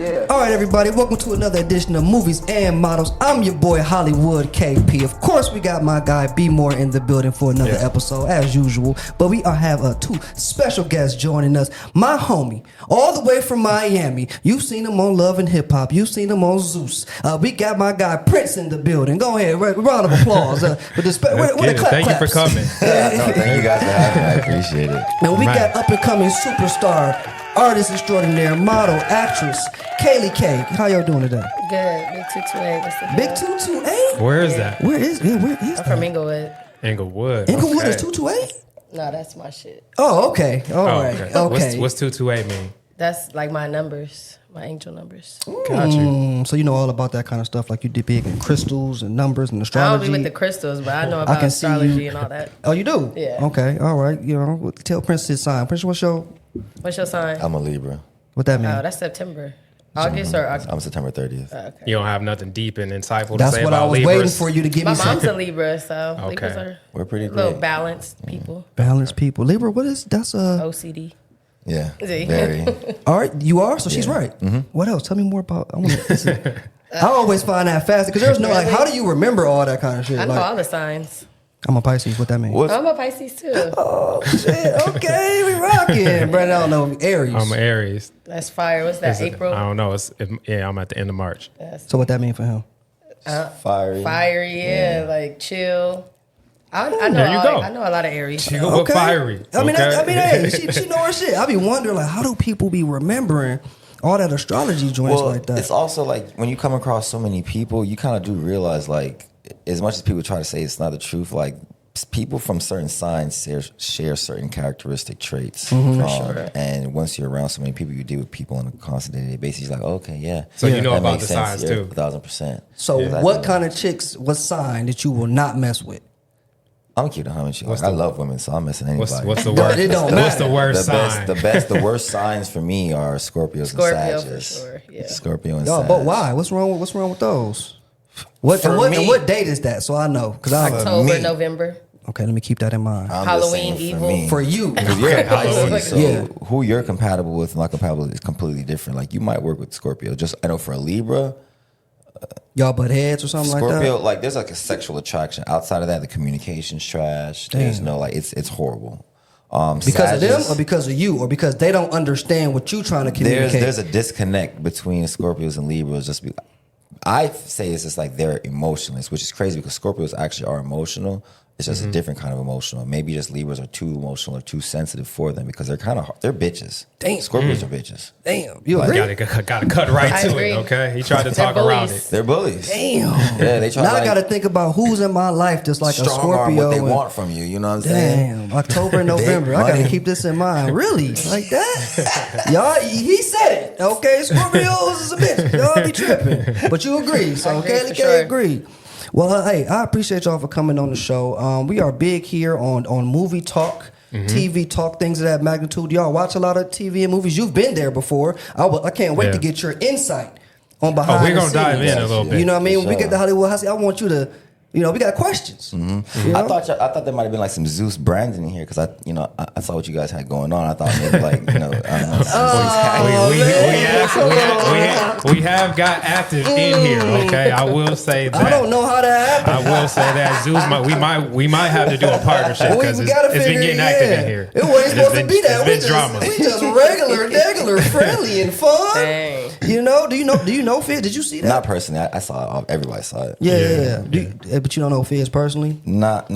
Yeah. All right, everybody, welcome to another edition of Movies and Models. I'm your boy Hollywood KP. Of course, we got my guy B More in the building for another episode, as usual. But we have two special guests joining us. My homie, all the way from Miami. You've seen him on Love and Hip Hop. You've seen him on Zeus. We got my guy Prince in the building. Go ahead, round of applause. Thank you for coming. Thank you guys for having me. I appreciate it. And we got up and coming superstar, artist extraordinaire, model, actress, Kaylee K. How y'all doing today? Good. Big 228. What's the Big 228? Where is that? Where is I'm from Inglewood. Inglewood. Inglewood is 228? No, that's my shit. Oh, okay. All right. Okay. What's 228 mean? That's like my numbers, my angel numbers. Got you. So you know all about that kind of stuff, like you did big in crystals and numbers and astrology. I don't be with the crystals, but I know about astrology and all that. Oh, you do? Yeah. Okay. All right. You know, tell Prince his sign. Prince, what's your sign? I'm a Libra. What that mean? Oh, that's September. August or October? I'm September 30th. Okay. You don't have nothing deep and insightful That's to say what about I was Libras? waiting for you to give My me. mom's a Libra, so Okay. Libras are We're pretty little great. balanced people. Balanced people. Libra, what is that's OCD. Yeah, See? very. All right, you are. So she's right. What else? Tell me more about. I always find that fascinating because there's no like. How do you remember all that kind of shit? I know Like, all the signs. I'm a Pisces. What that mean? I'm a Pisces too. Oh shit. Okay, we rocking. Brandon, I don't know. Aries. I'm an Aries. That's fire. What's that? April? I don't know. I'm at the end of March. So what that mean for him? Fiery. Fiery, yeah, like chill. I know. There you go. I know a lot of Aries. You go fiery. I mean, okay? hey, she know her shit. I be wondering like, how do people be remembering all that astrology joints like that? It's also like when you come across so many people, you kind of do realize like, as much as people try to say it's not the truth, like people from certain signs share certain characteristic traits. For sure. And once you're around so many people, you deal with people on a constant day basis. You're like, okay, yeah. So you know that about makes the sense. signs too. 1,000%. So what kind of chicks, what sign that you will not mess with? I'm gonna keep the hundred. Like, I love women, so I'm missing anybody. What's the worst? It don't What's the matter. worst sign? The worst signs for me are Scorpios Scorpio and for Sagittarius. sure. Yeah. Scorpio and Oh, Sagittarius. but why? What's wrong with those? What For and me- what date is that? So I know because I October, me. November. okay. Let me keep that in mind. I'm just Halloween saying evil. me. For you, Because you're a Pisces, so Yeah. who you're compatible with and not compatible with is completely different. Like you might work with Scorpio. Just I know for a Libra, y'all butt heads or something Scorpio, like like there's like a sexual attraction. Outside of that, the communication's trash. There's no like it's horrible. that? Because of them Sagittarius, or because of you or because they don't understand what you trying to communicate. there's a disconnect between Scorpios and Libras. I say it's just like they're emotionless, which is crazy because Scorpios actually are emotional. It's just a different kind of emotional. Maybe just Libras are too emotional or too sensitive for them because they're bitches. Damn. Scorpios are bitches. Damn, you agree? Gotta cut right I to agree. it. Okay, he tried to talk They're around bullies. it. They're bullies. Damn. Yeah, they try Now like, I got to think about who's in my life just like a strong arm Scorpio. what they and- want from you. You know what I'm saying? Damn, October and November. I got to money. keep this in mind. Really? Like that? Y'all, he said it. Okay, Scorpios is a bitch. Y'all be tripping. But you agree. So I agree Kaylee for K sure. agree. Well, hey, I appreciate y'all for coming on the show. We are big here on movie talk, TV talk, things of that magnitude. Y'all watch a lot of TV and movies. You've been there before. I can't wait to get your insight on behind we're the gonna dive scenes. in a little bit. You know what I mean? When we Sure. get to Hollywood House, I want you to, we got questions. You know? I thought there might have been like some Zeus branding in here because I saw what you guys had going on. I thought maybe like I don't know. We have got active in here. Okay, I will say that. I don't know how that happened. I will say that Zeus we might have to do a partnership because We gotta it's been figure, getting active in here. It wasn't supposed to be that. It's been drama. We just regular, friendly, and fun. Dang. You know? Do you know Fizz? Did you see that? Not personally. I saw it. Everybody saw it. Yeah. But you don't know Fizz personally? Not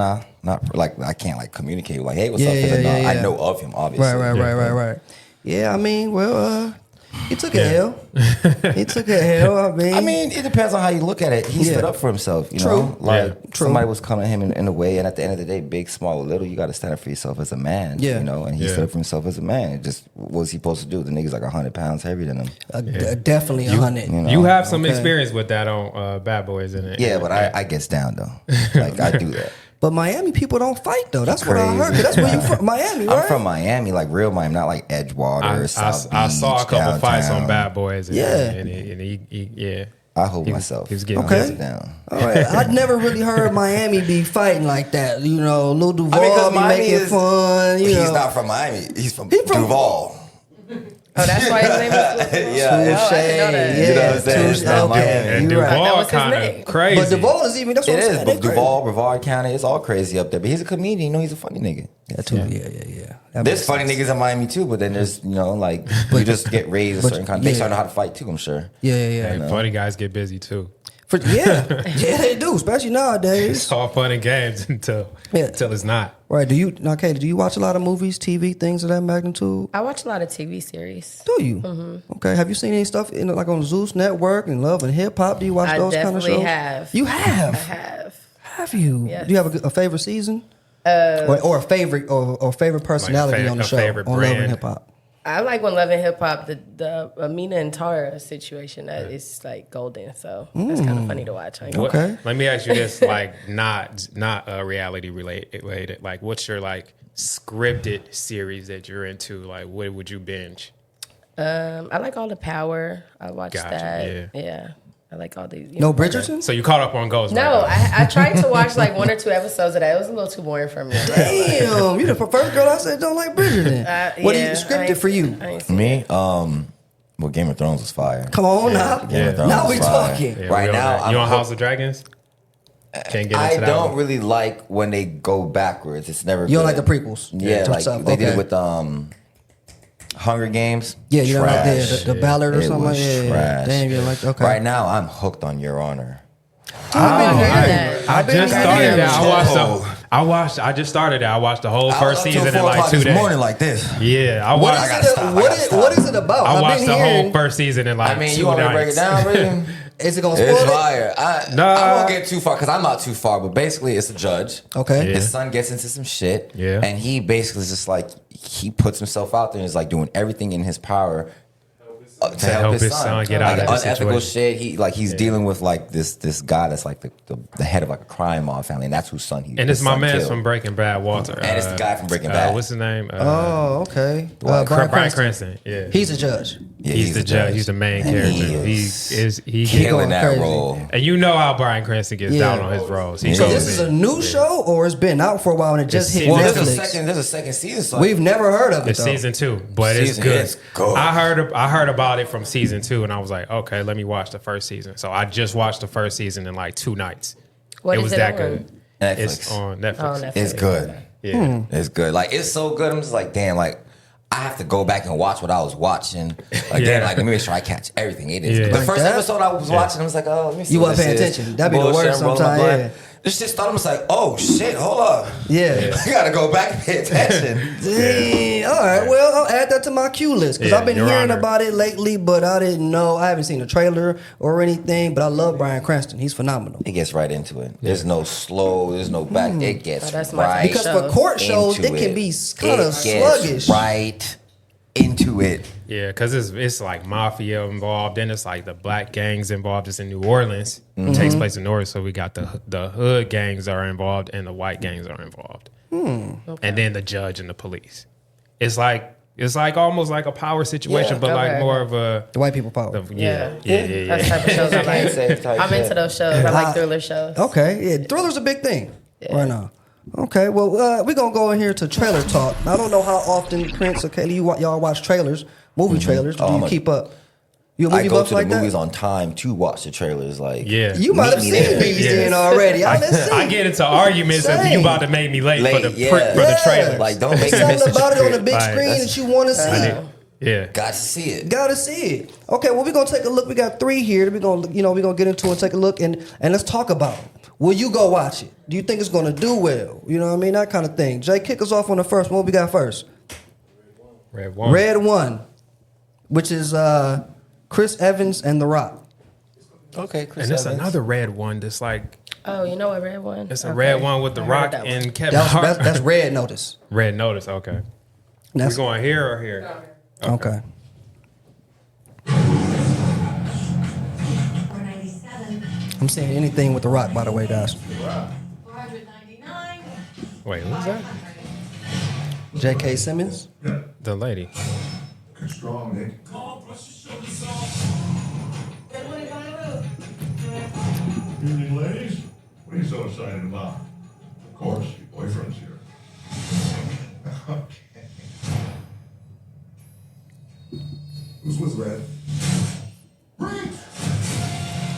like I can't like communicate like, hey, what's Yeah, up? yeah, No, yeah. I know of him obviously. Right. Yeah, I mean, well, he took a L. He took a L. I mean, it depends on how you look at it. He stood up for himself, you know? Like, True. somebody was coming at him in a way, and at the end of the day, big, small, or little, you got to stand up for yourself as a man, you know? And he stood up for himself as a man. Just, what was he supposed to do? The nigga's like 100 pounds heavier than him. Definitely 100. You know? You have some experience with that on Bad Boys, in it? Yeah, but I gets down, though. Like, I do that. But Miami people don't fight, though. That's what I heard. 'Cause that's where you from. Miami, right? I'm from Miami, like real Miami, not like Edgewater, South I saw a Beach, couple fights downtown. on Bad Boys. And, Yeah. and he I hold myself. He was getting Okay. Sit down. All right. I'd never really heard Miami be fighting like that. You know, Lil Duval I mean, 'cause be Miami making is- fun. You He's know. not from Miami. He's from Duval. Oh, that's why his name is. Yeah, Oh, I didn't know that. You know what I'm saying? It's not Miami. And You're right. That Duval was his kind name. of crazy. But Duval is even. That's what It I'm is, saying. but They crazy. Duval, Brevard County, it's all crazy up there. But he's a comedian. You know, he's a funny nigga. Yeah, too. Yeah. That There's makes funny sense. niggas in Miami too, but then there's like you just get raised a but- certain kind. They yeah. start know how to fight too. I'm sure. Yeah. And funny guys get busy too. Yeah, they do, especially nowadays. It's all fun and games until it's not. Right? Do you, Katie? Do you watch a lot of movies, TV, things of that magnitude? I watch a lot of TV series. Do you? Mm-hmm. Okay. Have you seen any stuff like on Zeus Network and Love and Hip Hop? Do you watch those kind of shows? I definitely have. You have? I have. Have you? Yes. Do you have a favorite season? Or a favorite or favorite personality on the show favorite on brand. Love and Hip Hop? I like when Love and Hip Hop, the Amina and Tara situation, that is like golden. So that's kind of funny to watch. I ain't gonna Okay. Let me ask you this, like not reality related. Like, what's your like scripted series that you're into? Like, what would you binge? I like all the Power. I watch Gotcha, that. Yeah. I like all these. No Bridgerton? So you caught up on Ghost? No, right? I tried to watch like 1 or 2 episodes of that. It was a little too boring for me. Damn, you the first girl I said don't like Bridgerton. What do you Yeah, scripted for you? I ain't seen Me, well, Game of Thrones was fire. Come on now. Game of Thrones Now was we fire. talking. Yeah, Right we on now, that. You I'm on House of Dragons? Can't get I into that don't one. really like when they go backwards. It's never. You don't like good. the prequels? Yeah, To like stuff, they did okay. it with Hunger Games. Yeah, you don't like Trash. the ballad or It something like was that. trash. Damn, you don't like okay. Right now, I'm hooked on Your Honor. I just started that. Oh. I just started that. I watched the whole I was first up till season in 4 like o'clock 2 this days. morning like this. Yeah, I What watched. is gotta it? stop, I gotta stop. What is it about? I I've watched been the hearing- whole first season in like I mean, 2 you want me to break nights. it down, really? Is it gonna spoil It's it? fire. I won't get too far because I'm not too far, but basically it's a judge. Okay. Yeah. His son gets into some shit. Yeah. And he basically is just like, he puts himself out there and is like doing everything in his power to help his son get out of this unethical situation. shit. He's dealing with like this guy that's like the head of like a crime mob family, and that's whose son he. And it's his my son man killed. from Breaking Bad, Walter. And it's the guy from Breaking Bad. What's his name? Oh, okay. Bryan Bryan Cranston. Yeah, He's a judge. Yeah, he's the judge. He's the main And character. He killing going that crazy. role. and you know how Bryan Cranston gets Yeah. down on his roles. So He So goes this is in. a new show, or it's been out for a while and it just hit Well, There's Netflix? a second season. So We've never heard of it. It's though. season 2, but it's Season good. is good. I heard about it from season 2, and I was like, okay, let me watch the first season. So I just watched the first season in like 2 nights. What it is was it that on? good. Netflix. It's on Netflix. Oh, Netflix. It's good. Yeah. It's good. Like it's so good. I'm just like, damn. Like I have to go back and watch what I was watching again. Yeah. Like let me make sure I catch everything. It is Yeah. the Like first that? episode I was watching. I was like, oh, let me see. You what wasn't this paying is. attention. That'd be the Bullshit, worst I'm rolling my sometime, blunt. yeah. This shit started. I was like, oh shit, hold up. Yeah. I gotta go back and pay attention. Dang. All right. Well, I'll add that to my queue list because Yeah, I've been Your hearing Honor. about it lately, but I didn't know. I haven't seen a trailer or anything. But I love Bryan Cranston. He's phenomenal. It gets right into it. There's no slow. There's no back. It gets Oh, that's my right. favorite Because for court shows, into it can be kind of It gets sluggish. Right into it. Yeah, because it's like mafia involved, and it's like the black gangs involved. It's in New Orleans. It takes place in New Orleans, so we got the hood gangs are involved, and the white gangs are involved, and then the judge and the police. It's like almost like a power situation, Yeah, but like okay. more of a The white people power. yeah. That's the type of shows I like. I'm into those shows. I like thriller shows. Okay, yeah, thriller's a big thing right now. Okay, well, we're gonna go in here to trailer talk. I don't know how often Prince or Kaylee, y'all watch trailers, movie trailers. Do you keep up? You a movie I go buff to the like movies that? on time to watch the trailers. Like Yeah. You might have Meet seen me there. these Yeah. then already. Let's see. I get into arguments if Same. you about to make me late, for the Late, for yeah. the trailer. Like, don't make me Something miss the about it on the script. big Like, screen that's- that you want to see. Yeah. Got to see it. Gotta see it. Okay, well, we're gonna take a look. We got 3 here. We're gonna get into and take a look and let's talk about it. Will you go watch it? Do you think it's gonna do well? You know what I mean? That kind of thing. Jay, kick us off on the first one. What we got first? Red one. Red One, which is Chris Evans and The Rock. Okay, Chris And it's Evans. another red one that's like Oh, you know what red one? it's a red one with The I heard Rock that one. and Kevin Hart. That's Red Notice. Red Notice. Okay. That's We going here or here? okay. 497, I'm saying anything with The Rock, by the way, guys. 499, Wait, who's that? J.K. Simmons. The lady. Strong, Nick. Evening, ladies. What are you so excited about? Of course, your boyfriend's here. Okay. was red. Right.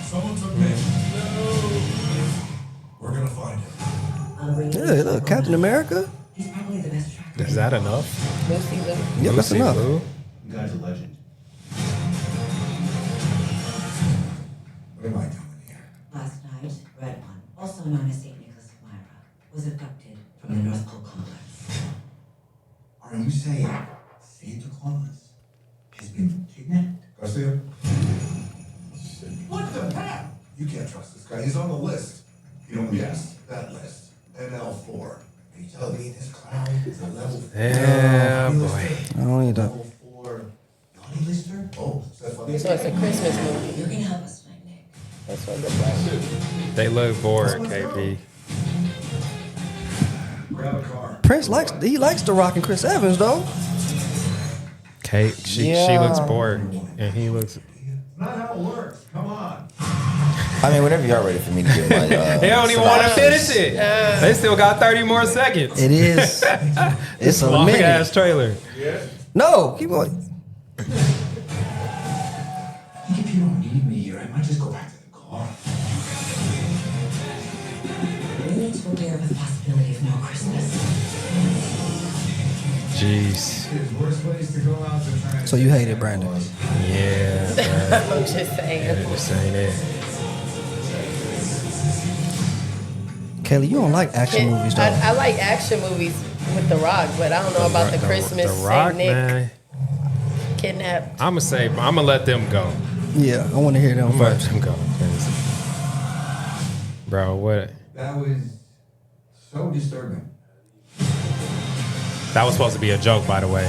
Someone took me. No. We're gonna find him. Yeah, look, Captain America. He's probably the best tracker. Is that enough? Lucy Lou. Yeah, that's Lucy enough. Lou? You guys a legend. What am I doing here? Last night, Red One, also known as St. Nicholas of Myra, was abducted from the North Pole complex. Are you saying Santa Claus has been kidnapped? Garcia? What the heck? You can't trust this guy. He's on the list. You don't guess that list. NL4. Are you telling me this clown is a level 4? Yeah, naughty boy. lister? I don't need that. Level 4 naughty lister? Oh, is that funny? So it's a Christmas movie. You're gonna help us find Nick. That's what it looks like. They look bored, KP. Grab a car. Prince likes The Rock and Chris Evans though. Kate, she looks bored, and he looks. Not how it works. Come on. I mean, whenever y'all ready for me to get my, They don't even want to finish it. They still got 30 more seconds. It is. It's a Long minute. ass trailer. No, keep going. If you don't need me here, I might just go back to the car. We need to prepare for the possibility of no Christmas. Jeez. Worst place to go out to try. So you hate it, Brandon? Yeah, bro. I'm just saying. This ain't it. Kelly, you don't like action movies though. I like action movies with The Rock, but I don't know about the Christmas The Rock, Saint Nick man. kidnapped. I'm gonna let them go. Yeah, I want to hear them I'm gonna let first. them go. Bro, what? That was so disturbing. That was supposed to be a joke, by the way.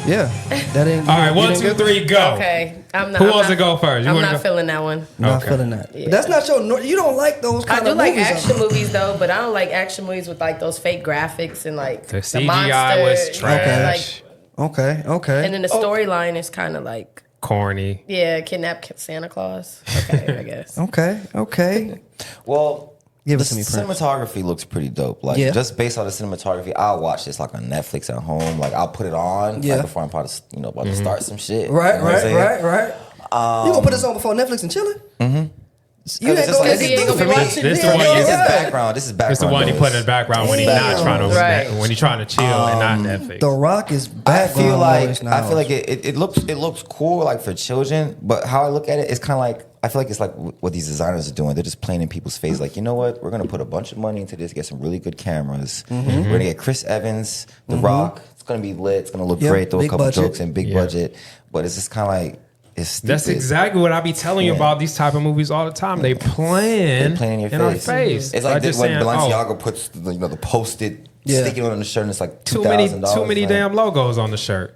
Yeah, that ain't. All right, you 1, didn't 2, get- 3, go. Okay, I'm not. Who I'm wants not- to go first? You I'm wanna not go? feeling that one. Not Okay. feeling that. Yeah. But that's not your. You don't like those I kind do of like movies. action movies though, but I don't like action movies with like those fake graphics and like The the CGI monster, was trash. Okay, okay. and then the storyline is kind of like Corny. kidnap Santa Claus. Okay, I guess. Okay. Well, Give the it to me, Prince. cinematography looks pretty dope. Like Yeah. just based on the cinematography, I'll watch this like on Netflix at home. Like I'll put it on Yeah. like before I'm about to start some shit. Right, You know what I'm saying? right. You gonna put this on before Netflix and chilling? Mm-hmm. You ain't It's just gonna like- get he ain't gonna be watching This it. the one This is you- background. This is background. It's the one you put in the background when he's not trying to Right. when he's trying to chill and not Netflix. The Rock is I background feel like noise now. it looks cool like for children, but how I look at it, it's kind of like I feel like it's like what these designers are doing. They're just playing in people's face. Like, you know what? We're gonna put a bunch of money into this, get some really good cameras. We're gonna get Chris Evans, The Rock. It's gonna be lit. It's gonna look Yep, great. Throw a big couple budget. jokes and big Yeah. budget. But it's just kind of like it's stupid. That's exactly what I be telling you Yeah. about these type of movies all the time. They playing They're playing in your our face. face. It's By like just when saying, Balenciaga puts the post-it sticky on the shirt and it's like too $2,000. many like, damn logos on the shirt.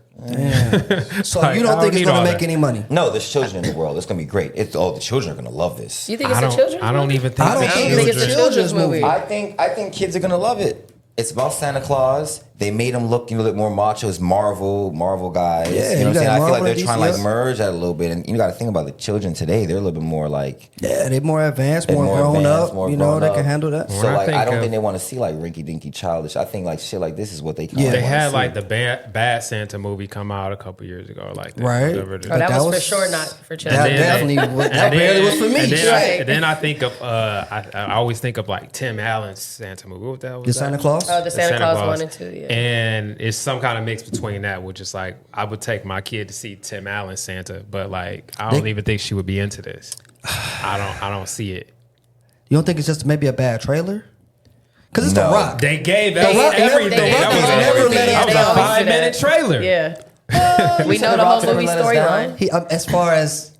So Like, you I don't don't think it's need gonna all make that. any money? No, there's children in the world. It's gonna be great. The children are gonna love this. You think I it's a don't. children's I don't movie? even think. I don't it's think think it's it's a a children's children's movie. movie. I think kids are gonna love it. It's about Santa Claus. They made him look a little bit more macho. It's Marvel guys. Yeah, you you know what I'm got saying? I feel like Marvel they're and trying to like DC. merge that a little bit. And you got to think about the children today. They're a little bit more like Yeah, they're more advanced, they're more grown advanced, up. more You know, grown they up. can handle that. So When I like, think I don't of- think they want to see like rinky dinky childish. I think like shit like this is what they kind Yeah. of They had like the bad Santa movie come out a couple years ago, like that, Right. whatever it is. Oh, that, That was for was- sure not for That children. definitely was, that And barely then- was for me. And then, Shit. and then I think of I always think of like Tim Allen's Santa movie. What the hell was The that? Santa Claus? Oh, the Santa Claus 1 and 2, yeah. And it's some kind of mix between that, which is like I would take my kid to see Tim Allen's Santa, but like I don't even think she would be into this. I don't see it. You don't think it's just maybe a bad trailer? Because it's No. The Rock. They gave Rock never- everything. The Rock That was has a- never let that us was down. a They always 5-minute do trailer. Yeah. We know said the The whole Rock's never movie let us down? storyline. As far as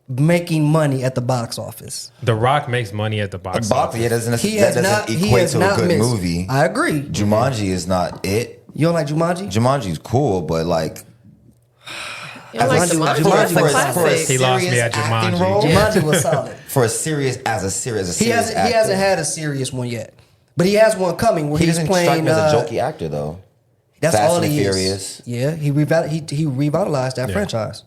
making money at the box office, The Rock makes money at the box Box, office. yeah, that he doesn't has not. He equate has to a not good missed. movie. I agree. Jumanji is not it. You don't like Jumanji? Jumanji's cool, but like You don't like Jumanji- Jumanji? Jumanji That's a was- classic. He lost me serious at acting Jumanji. role? Jumanji was solid. for a serious He hasn't had a serious one yet, but he has one coming where He he's doesn't strike playing. me as a jokey actor though. That's Fast all and he Furious. is. Yeah, he revitalized that Yeah. franchise.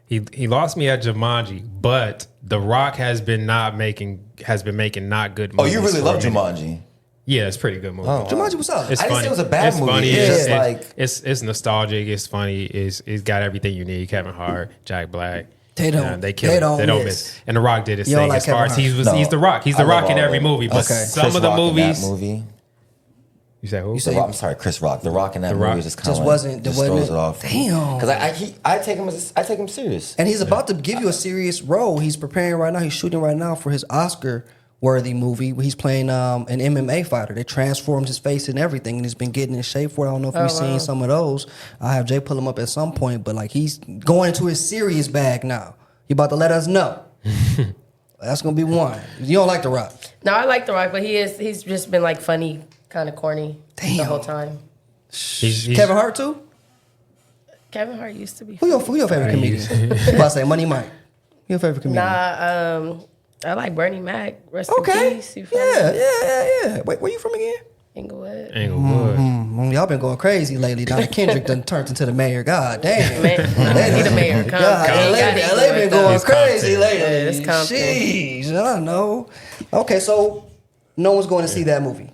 He lost me at Jumanji, but The Rock has been making not good Oh, movies. you really for love a minute. Jumanji. Yeah, it's a pretty good movie. Jumanji was solid. It's I didn't funny. say it was a bad it's movie. Funny. It's just It's nostalgic. It's funny. It's got everything you need. Kevin Hart, Jack Black. They don't. They kill They it. don't They don't miss. miss. And The Rock did his You don't thing like as far Kevin as Hart? No, he's The Rock. He's I The love Rock in all every of them. movie. But Okay. some Chris of the Rock in movies. that movie. You say who? I'm sorry, Chris Rock. The Rock in that The movie Rock just kind Just of wasn't- just wasn't throws it? it off. Damn. Because I take him serious. And he's about to give you a serious role. He's preparing right now. He's shooting right now for his Oscar-worthy movie. He's playing an MMA fighter. They transformed his face and everything, and he's been getting in shape for it. I don't know if you've seen some of those. I'll have Jay pull him up at some point, but like he's going into his serious bag now. He about to let us know. That's gonna be one. You don't like The Rock. No, I like The Rock, but he's just been like funny, kind of corny the Damn. whole time. He's- Kevin Hart too. Kevin Hart used to be. Who your favorite comedian? I'm about to say Money Mike. Who your favorite comedian? Nah, I like Bernie Mac. Rest Okay. in peace. You feel Yeah, me? yeah. Wait, where you from again? Inglewood. Englewood. Y'all been going crazy lately. Donna Kendrick done turned into the mayor. God damn. Man, he the mayor. God, Compton. LA been going He's crazy Compton. lately. Yeah, it's Compton. Jeez, I don't know. Okay, so no one's going to see that movie.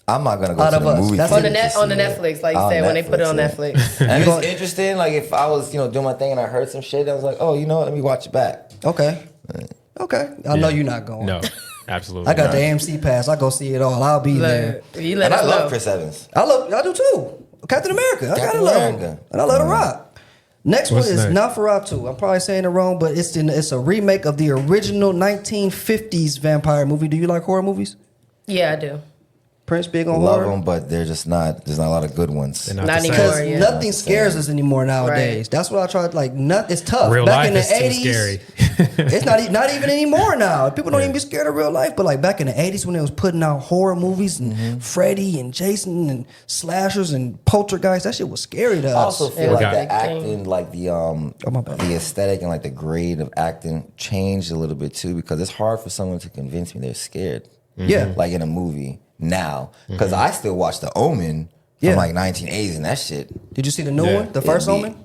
I'm not gonna go Out to of the us. movie That's On the theater net, to on the see it. Netflix, like you On said, when they put it on Netflix, Netflix. And going- it's interesting. Like if I was, doing my thing and I heard some shit, I was like, oh, you know what? Let me watch it back. Okay. Okay. I know you're not going. No, absolutely. I got not. the AMC pass. I go see it all. I'll be there. Look, you let And I us love know. Chris Evans. I do too. Captain America. I gotta Captain love America. him. And I love The Rock. Next What's one is next? Nosferatu. I'm probably saying it wrong, but it's a remake of the original 1950s vampire movie. Do you like horror movies? Yeah, I do. Prince big on Love horror? them, but they're just not. There's not a lot of good ones. They're Not the same. anymore. Because yeah. nothing scares us anymore nowadays. Right. That's what I tried. Like, it's tough. Real Back in life the is too 80s, scary. it's not even anymore now. People don't even be scared of real life. But like back in the 80s when they was putting out horror movies and Freddy and Jason and slashers and poltergeist, that shit was scary to us. I also feel like got the it. acting, like my bad. the aesthetic and like the grade of acting changed a little bit too, because it's hard for someone to convince me they're scared. Yeah. Like in a movie now, because I still watch The Omen Yeah. from like 1980s and that shit. Did you see the new Yeah. one? The first It'd be- Omen?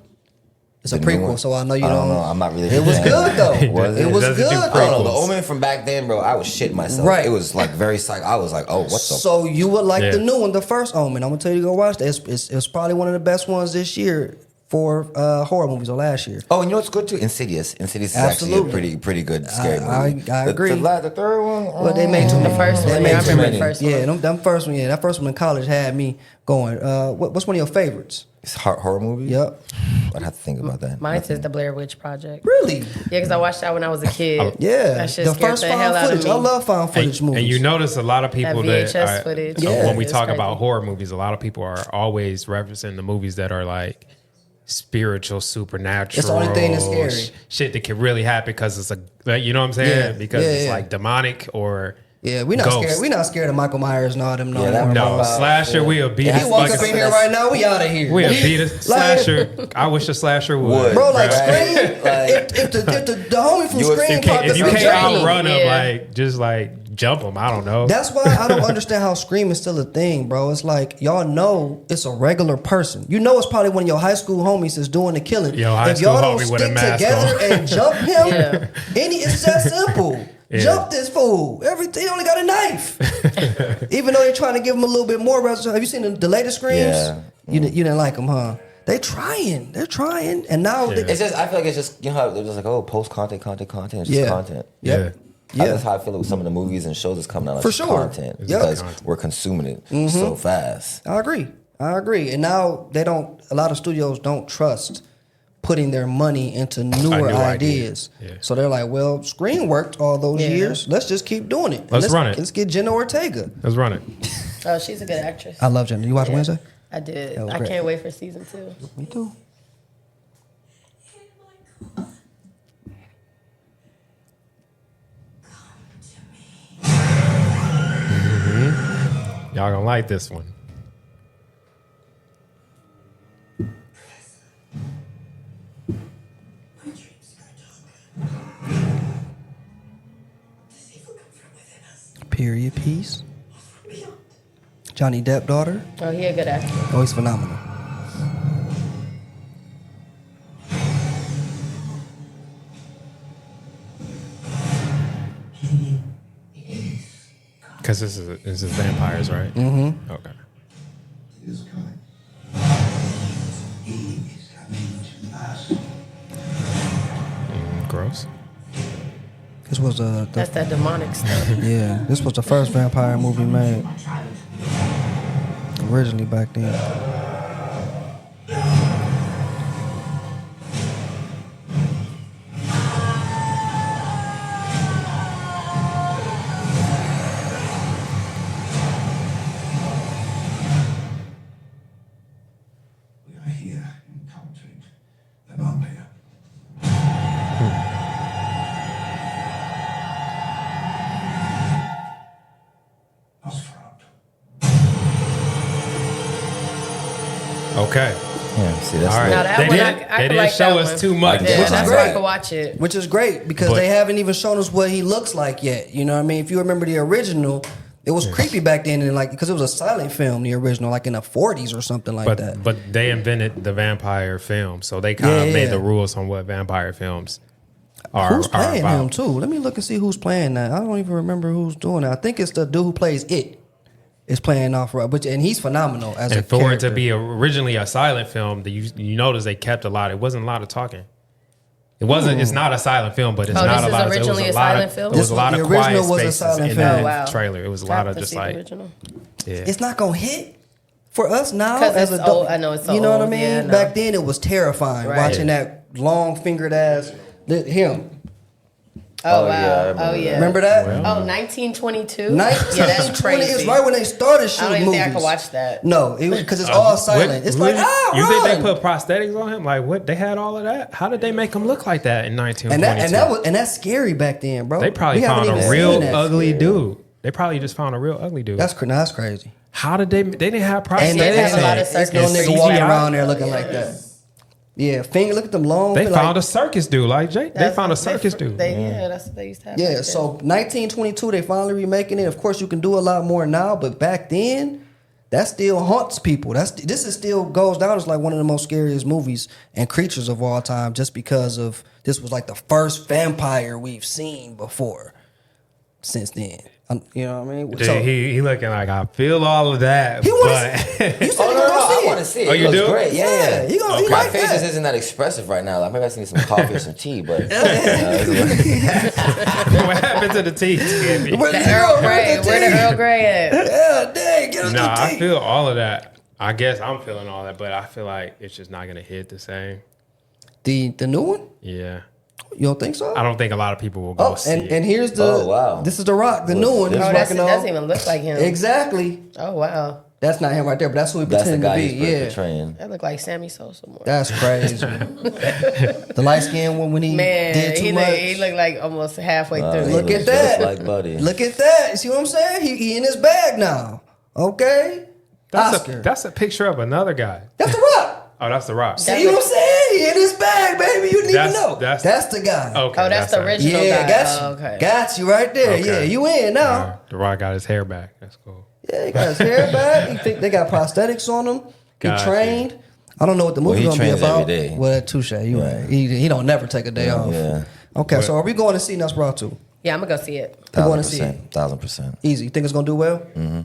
It's a The new prequel, one. so I know you I don't. don't know. I'm not really. It was good though. Was It it? was Doesn't do good. I don't know. The prequels. Omen from back then, bro. I was shitting myself. Right. It was like very psych. I was like, oh, what the? So you would like Yeah. the new one, the first Omen. I'm gonna tell you to go watch that. It's probably one of the best ones this year for horror movies or last year. Oh, and you know what's good too? Insidious. Insidious is Absolutely. actually a pretty good scary I movie. agree. The third one. But they made too The many. first They one. made Yeah, I too remember many. the first one. Yeah, that first one. Yeah, that first one in college had me going. What's one of your favorites? It's horror movie. Yep. I'd have to think about that. Mine says the Blair Witch Project. Really? Yeah, because I watched that when I was a kid. Yeah. That shit The scared first the hell found out of footage. me. I love found footage movies. And you notice a lot of people That that VHS are, footage. Yeah. when we It's talk crazy. about horror movies, a lot of people are always referencing the movies that are like spiritual, supernatural. It's the only thing that's scary. Shit that can really happen because it's you know what I'm saying? Yeah. Because Yeah, it's yeah. like demonic or Yeah, we're not ghost. scared. We're not scared of Michael Myers and all them no Yeah, that- more. No, Wow. slasher, we'll beat Yeah, a He walk up fucking- in here right now, we out of here. We'll beat a slasher. I wish a slasher would. Bro, like Right. Scream, Like- if the homie from You- if Scream you popped If up you in can't Journey, outrun them, Yeah. like just like jump them. I don't know. that's why I don't understand how Scream is still a thing, bro. It's like y'all know it's a regular person. You know it's probably one of your high school homies that's doing the killing. Yo, high if y'all school don't homie with a stick mask together on. and jump him, Yeah. it's that simple. Yeah. Jump this fool. Everything he only got a knife. Even though they're trying to give him a little bit more. Have you seen the latest Screams? Yeah. You didn't like them, huh? They're trying, and now Yeah. It's just. I feel like it's just. You know how they're just like, oh, post content. It's just Yeah. content. yeah. That's how I feel with some of the movies and shows that's coming out. Like For sure. content Yep. because Content. we're consuming it so fast. I agree. And now a lot of studios don't trust putting their money into newer new ideas. idea. Yeah. So they're like, well, Screen worked all those Yeah. years. Let's just keep doing it. Let's run it. Let's get Jenna Ortega. Let's run it. Oh, she's a good actress. I love Jenna. You watch Yeah. Wednesday? I did. That was I great. can't wait for season 2. Me too. Y'all gonna like this one. Period piece. Johnny Depp daughter. Oh, he a good actor. Oh, he's phenomenal. Because this is vampires, right? Mm-hmm. Okay. He is coming. He is coming to us. Gross. This was That's that demonic stuff. yeah. This was the first vampire movie made originally back then. We are here encountering the vampire. Nosferatu. Okay. Yeah, see, that's All right. Now that They one, didn't, I they could didn't like show that us one. too much. Which Yeah, is that's great. why I could watch it. Which is great because But- they haven't even shown us what he looks like yet. You know what I mean? If you remember the original, it was creepy back then, and like because it was a silent film, the original, like in the 40s or something like that. But they invented the vampire film, so they kind of Yeah, made yeah. the rules on what vampire films are. Who's playing about. him too? Let me look and see who's playing that. I don't even remember who's doing that. I think it's the dude who plays It. Is playing off, but and he's phenomenal as a And for character. it to be originally a silent film, you notice they kept a lot. It wasn't a lot of talking. It wasn't. It's not a silent film, but it's Oh, not this a is lot. It was originally a a lot silent of. film? It was a This lot was- of the original quiet was a spaces silent in film. that Oh, wow. trailer. It was a Have lot of to just see the like, original. yeah. It's not gonna hit for us now 'Cause as it's adult. old. I know it's so you know what I old. mean. Yeah, I know. Back then it was terrifying Right. watching that long fingered ass him. Oh, Oh, wow. yeah, I remember Oh, yeah. Remember that? Oh, 1922? 1920 Yeah, that's is crazy. right when they started I shooting don't even movies. think I could watch that. No, because it's all silent. What- It's like really? You run. think they put prosthetics on him? Like what? They had all of that. How did they make him look like that in 1922? and that's scary back then, bro. They probably We haven't found even a real seen that. ugly dude. They probably just found a real ugly dude. That's crazy. How did they? They didn't have prosthetics. And they have a lot of it's no circus nigga CGI. walking around there looking like that. Yeah, finger. Look at them long. They like- found a circus dude, like Jake. They That's found a what circus dude. Yeah, that's what they used to have. Yeah, back then. so 1922, they finally remaking it. Of course, you can do a lot more now, but back then, that still haunts people. This is still goes down as like one of the most scariest movies and creatures of all time, just because of this was like the first vampire we've seen before. Since then, you know what I mean? Dude, he looking like I feel all of that. He but you said Oh, you no, gonna no, see I it. want to see it. Oh, It you looks do? great. Yeah. he gonna he My like face that. just isn't that expressive right now. Like, maybe I just need some coffee or some tea, but what happened to the teeth? Where The Earl Grey. Where the Earl Grey at? Yeah, dang, get us Nah, the I tea. feel all of that. I guess I'm feeling all that, but I feel like it's just not gonna hit the same. The new one? Yeah, You don't think so? I don't think a lot of people will go Oh, see and it. here's the. Oh, wow. This is the Rock, the new one. He's Oh, rocking that doesn't on. even look like him. Exactly. Oh, wow. That's not him right there, but that's who he that's the pretended to guy be. he's Yeah, portraying. That look like Sammy Sosa more. that's crazy. The light skinned one when he Man, did too he much. looked like almost halfway through. He Look looks at that. just like Buddy. Look at that. You see what I'm saying? He in his bag now. Okay. Oscar. That's a picture of another guy. That's the Rock. Oh, that's the Rock. See what I'm saying? He in his bag, baby. You didn't even know. That's- the guy. Okay, Oh, that's the right. original Yeah, guy. got you. Oh, okay. Got you right there. Okay. Yeah, you in now. The Rock got his hair back. That's cool. Yeah, he got his hair back. He think they got prosthetics on him. He Gotcha. trained. I don't know what the movie he gonna be trains about. every day. Well, touche. You right. He don't never take a day off. Yeah. Okay, so are we going to see Nosferatu? Yeah, I'm going to go see it. We're going to see 1,000%. it. 1,000%. Easy. You think it's gonna do well? Mm-hmm.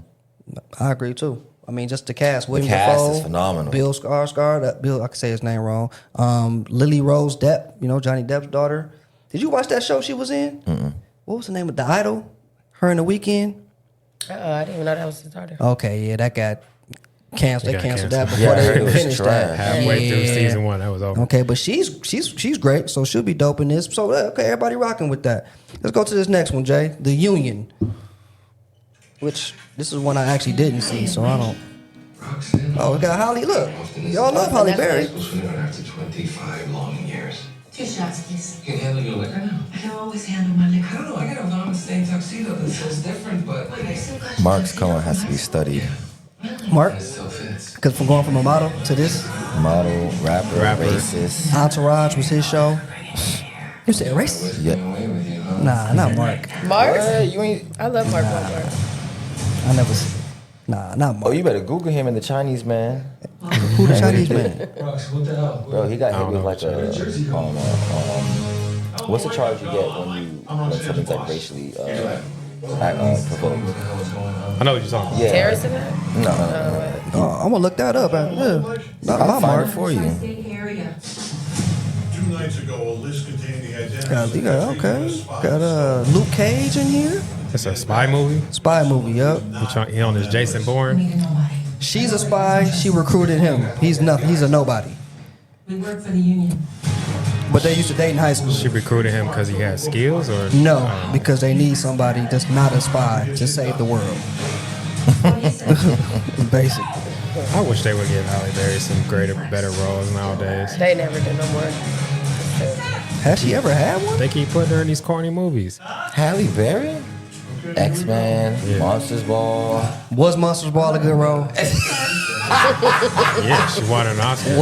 I agree too. I mean, just the cast. William cast Dafoe, is phenomenal. Bill Skarsgård. Bill, I can say his name wrong. Lily Rose Depp. You know, Johnny Depp's daughter. Did you watch that show she was in? What was the name of The Idol? Her in the Weekend. I didn't even know that was his daughter. Okay, yeah, that got canceled. They It got canceled canceled. that before Yeah, I heard they it was finished that. trash. Halfway through Yeah. season 1, that was over. Okay, but she's great, so she'll be dope in this. So okay, everybody rocking with that. Let's go to this next one, Jay. The Union, which this is one I actually didn't see, so I don't. Roxanne. Oh, we got Halle. Look, y'all love Halle Berry. We'll swing out after 25 long years. 2 shots, please. You can handle your liquor now. I can always handle my liquor. I don't know. I got a Valentine's stained tuxedo that feels different, but Mark's color has to be studied. Mark, it still fits. because from going from a model to this, Model, rapper, racist. Entourage was his show. You said racist? Yeah. Away with you, huh? Nah, not Mark. Mark? You ain't. I love Mark Wahlberg. I never. Nah, not Oh, Mark. you better Google him in the Chinese man. Who the Chinese man? Rox, what the hell? Bro, he got hit don't with know. like what's the charge you get when something's like racially Provoke. I know what you're talking about. Yeah. Terrace in that? No. I'm gonna look that up. Not I'll my find mark. it for you. Tri-state area. 2 nights ago, a list containing the identities You got Luke Cage in here. It's a spy movie. Spy movie. Yup. He on his Jason Bourne. Need a nobody. She's a spy. She recruited him. He's nothing. He's a nobody. We work for the union. But they used to date in high school. She recruited him because he has skills, or No, because they need somebody that's not a spy to save the world. What do you say? Basically. I wish they would give Halle Berry some better roles nowadays. They never do no more. Has she ever had one? They keep putting her in these corny movies. Halle Berry? X-Men, Monsters Ball. Was Monsters Ball a good role? Yeah, she won an Oscar.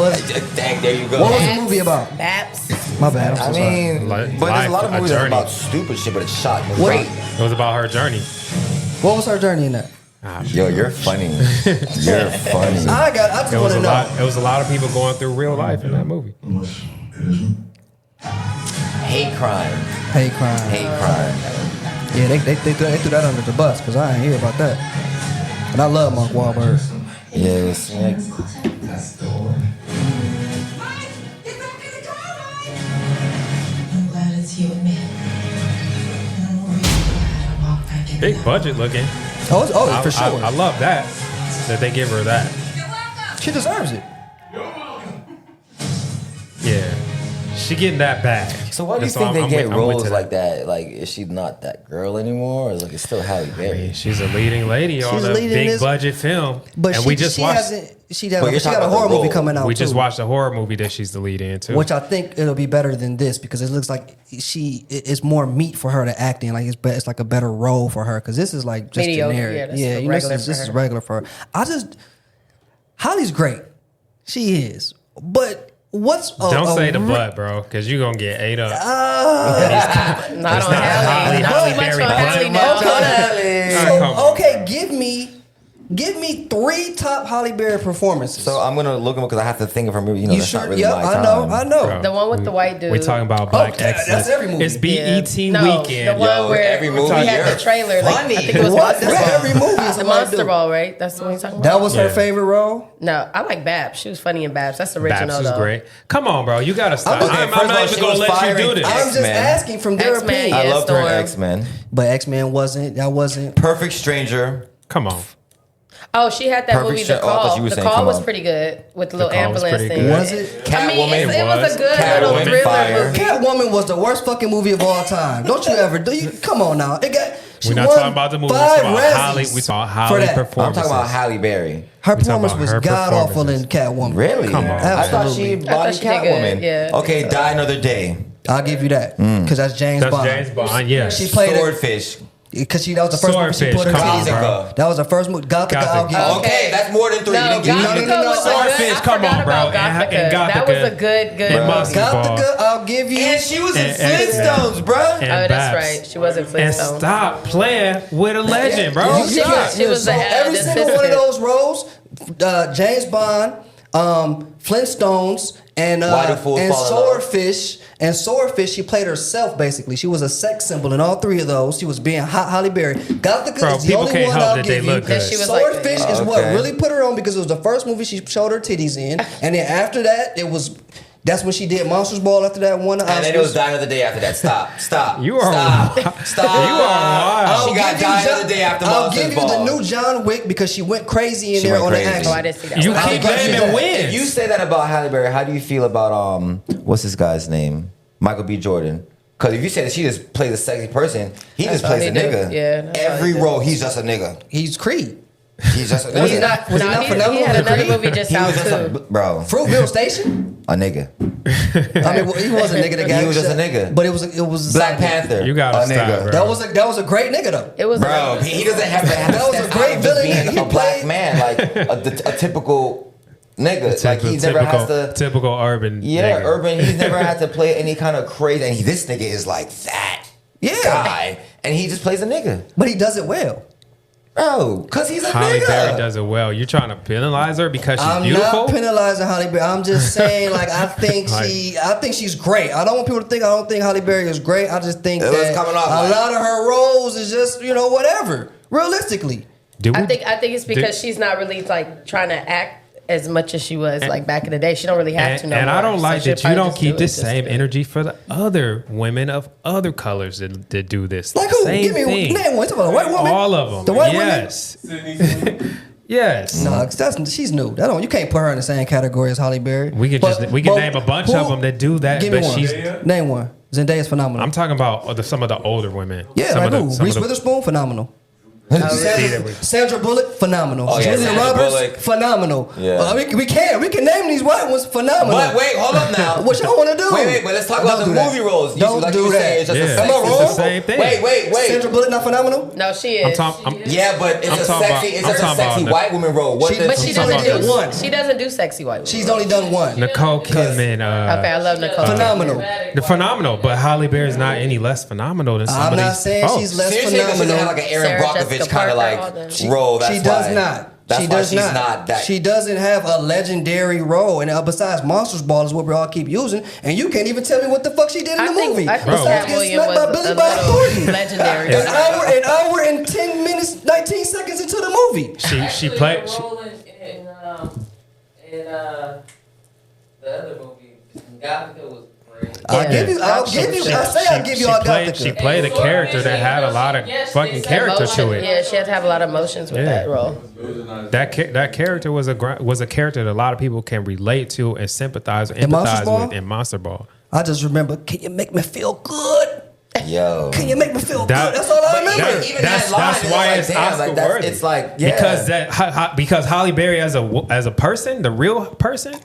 Dang, there you go. What was the movie about? Baps. My bad. I'm so I sorry. mean, Like, but there's a lot of life, a movies that are journey. about stupid shit, but it's shot What? great. It was about her journey. What was her journey in that? Yo, you're funny. You're funny. I just It want was to a know. lot. It was a lot of people going through real life in that movie. Unless it isn't. Hate crime. Hate crime. Hate crime. Yeah, they threw that under the bus because I ain't hear about that. And I love Mark Wahlberg. Yeah, it's like, That's the door. I'm glad it's you and me. And I'm really glad I walked back in. Big budget looking. Oh, for sure. I love that they give her that. She deserves it. Yeah, she getting that bag. so why do you So think they I'm get with- I'm with roles to like that? Like, is she not that girl anymore? Or like, it's still Halle I Berry? mean, she's a leading lady on She's a leading big this- budget film, But and she, we just she watched. hasn't. She got But you're a talking about horror the movie role. coming out. We just too, watched a horror movie that she's the lead in too. which I think it'll be better than this because it looks like it's more meat for her to act in. Like it's like a better role for her because this is like just Mediocre, generic. yeah, that's Yeah, the you know, regular this for is her. regular for her. Holly's great. She is, but. What's Don't say the butt, bro, because you're gonna get ate up. Not It's on not Halle. Halle Not much Berry on Halle butt. now. Come on. Okay, give me 3 top Halle Berry performances. So I'm gonna look them up because I have to think of her movie. You know, you that's sure? not really Yep, my I time. know. I know. Bro, The one with the white dude. We talking about Black Okay, Excellence. that's every movie. It's BET No, weekend. the one Yo, where every movie, we had you're the trailer. Like, I funny. think it was What? Monster That's Ball. every movie is a The white Monster dude. Ball, right? That's the one you're talking about? That was her Yeah. favorite role. No, I like Babs. She was funny in Babs. That's the original, Babs is though. great. Come on, bro. You gotta stop. Okay, I'm first of not all, even she gonna was let you firing do this. I'm just X-Men. asking from their X-Men, opinion. I yeah. loved her in Storm. X-Men. But X-Men wasn't. That wasn't. Perfect Stranger. Come on. Oh, she had that Perfect movie, The Stranger. Oh, I thought Call. you were The saying Call Come was On. pretty good with the little Call was ambulance pretty thing. good. Was it? I mean, Catwoman it was a good Catwoman little thriller Fire. movie. Catwoman was the worst fucking movie of all time. Don't you ever do you? Come on now. It got. She We're not won talking about the movie. We're 5 talking about Halle. Razzies We talking for Halle that. I'm performances. talking about Halle Berry. Her We talking performance about was her god awful in performances. Catwoman. Really? Come on. I thought she Absolutely. I thought bodied she did good, Catwoman. yeah. Okay, Die Another Day. I'll give you that because that's James That's Bond. James Bond. Yes. She played it Swordfish. because that was the first movie she Swordfish, put her come on, titties bro. in. That was the first movie. Gothica. I'll give Gothica. you. Okay, that's more than 3. No, you didn't give me Gothica no, was a Swordfish, good. I come forgot on, bro. about And Gothica. That Gothica. was a good. And Monster Ball. Gothica. I'll give you. And she was in And Flintstones, bro. And Oh, that's Babs. right. She wasn't And Flintstone. stop playing with a legend, bro. You She can't. was- she was So the every the single one of assistant. those roles, James Bond, Flintstones, and Why Do Fools and Fall in Love? Swordfish. And Swordfish, she played herself basically. She was a sex symbol in all 3 of those. She was being Halle Berry. Gothica Bro, is the people only can't one help I'll that they give you. look good. She was like- Swordfish is what Okay. really put her on because it was the first movie she showed her titties in, and then after that, that's when she did Monsters Ball. After that, won the Oscars. And then it was Die Another Day after that. Stop. You are Stop. You are wild. She got Die Another Day after I'll Monsters give you Ball. the new John Wick because she went crazy in She there went on crazy. the action. Oh, I didn't see that. You one. keep I'll give you naming that. wins. If you say that about Halle Berry, how do you feel about what's this guy's name? Michael B. Jordan. Because if you say that she just plays a sexy person, he just all plays he a do. nigga. Yeah, that's all Every he do. role, he's just a nigga. He's Creed. He's just a Was he nigga. not? Was he No, not he phenomenal? had in another Creed? movie just He out was just a too. bro, Fruitville Station. a nigga. I mean, well, he was a nigga that got He was just a shot. nigga. But it was Black Panther. You gotta a stop, nigga. bro. That was a great nigga though. It was Bro, he doesn't have to have That to was a step great out of just villain. being He a black played- man, like a typical nigga. Like he never has to. typical urban. Yeah, nigga. urban. He's never had to play any kind of crazy. And this nigga is like that Yeah. guy, and he just plays a nigga. But he does it well. Bro, because he's a Halle nigga. Berry does it well. You're trying to penalize her because she's I'm beautiful. not penalizing Halle Berry. I'm just saying, like, I think she's great. I don't want people to think I don't think Halle Berry is great. I just think It was that coming off a like- lot of her roles is just, whatever. Realistically. I think it's because she's not really like trying to act as much as she was like back in the day. She don't really have to know. And I don't like that you don't keep the this same energy for the other women of other colors that do this. Like who? Same Give me thing. name one. Talk about a white woman. All of them. The white yes. Yes. woman. No, she's new. You can't put her in the same category as Halle Berry. We can name a bunch of them that do that. Give me But one. she's. Name one. Zendaya's phenomenal. I'm talking about some of the older women. Yeah, some like of who? the, some Reese of the, Witherspoon, phenomenal. Either Sandra Bullock, phenomenal. Oh, yeah, Julia Sandra Roberts, Bullock. phenomenal. Yeah. We can name these white ones, phenomenal. But wait, hold up now. What y'all want to do? Wait, but let's talk about the Don't do that. movie roles. Don't like do you that. Say, it's just Yeah. a Am I sexy. wrong? It's the same thing. Wait. Sandra Bullock not phenomenal? No, she is. Yeah, but it's I'm a talking sexy. about- It's I'm just a talking sexy about white woman role. What She- the- but She talking doesn't about do one. She doesn't do sexy white women. She's only done one. Nicole Kidman. Okay, I love Nicole. Phenomenal. The phenomenal, but Halle Berry is not any less phenomenal than some I'm of not these saying folks. she's less Seriously, because she doesn't have phenomenal. like an Aaron Sarah Brockovich Jessica kind of Parker, all like them. role. That's She does why. not. That's She why does she's not that. She doesn't have a legendary role, and besides Monsters Ball is what we all keep using, and you can't even tell me what the fuck she did in the movie. I think Bro. Besides Cat getting Williams smacked was by Billy a Bob little Thornton. legendary. An hour and 10 minutes, 19 seconds into the movie. She played. in the other movie, Gothica was great. I'll give you. I'll give you all She played a character that had a lot of fucking character to it. Yeah, she had to have a lot of emotions with Yeah. that role. That character was a character that a lot of people can relate to and sympathize or In Monsters empathize Ball? with in Monster Ball. I just remember, can you make me feel good? Yo. Can you make me feel That- good? That's all I But remember. even That's that line why is like, it's damn, Oscar like, that's- worthy. It's like, yeah. Because Halle Berry as a person, the real person,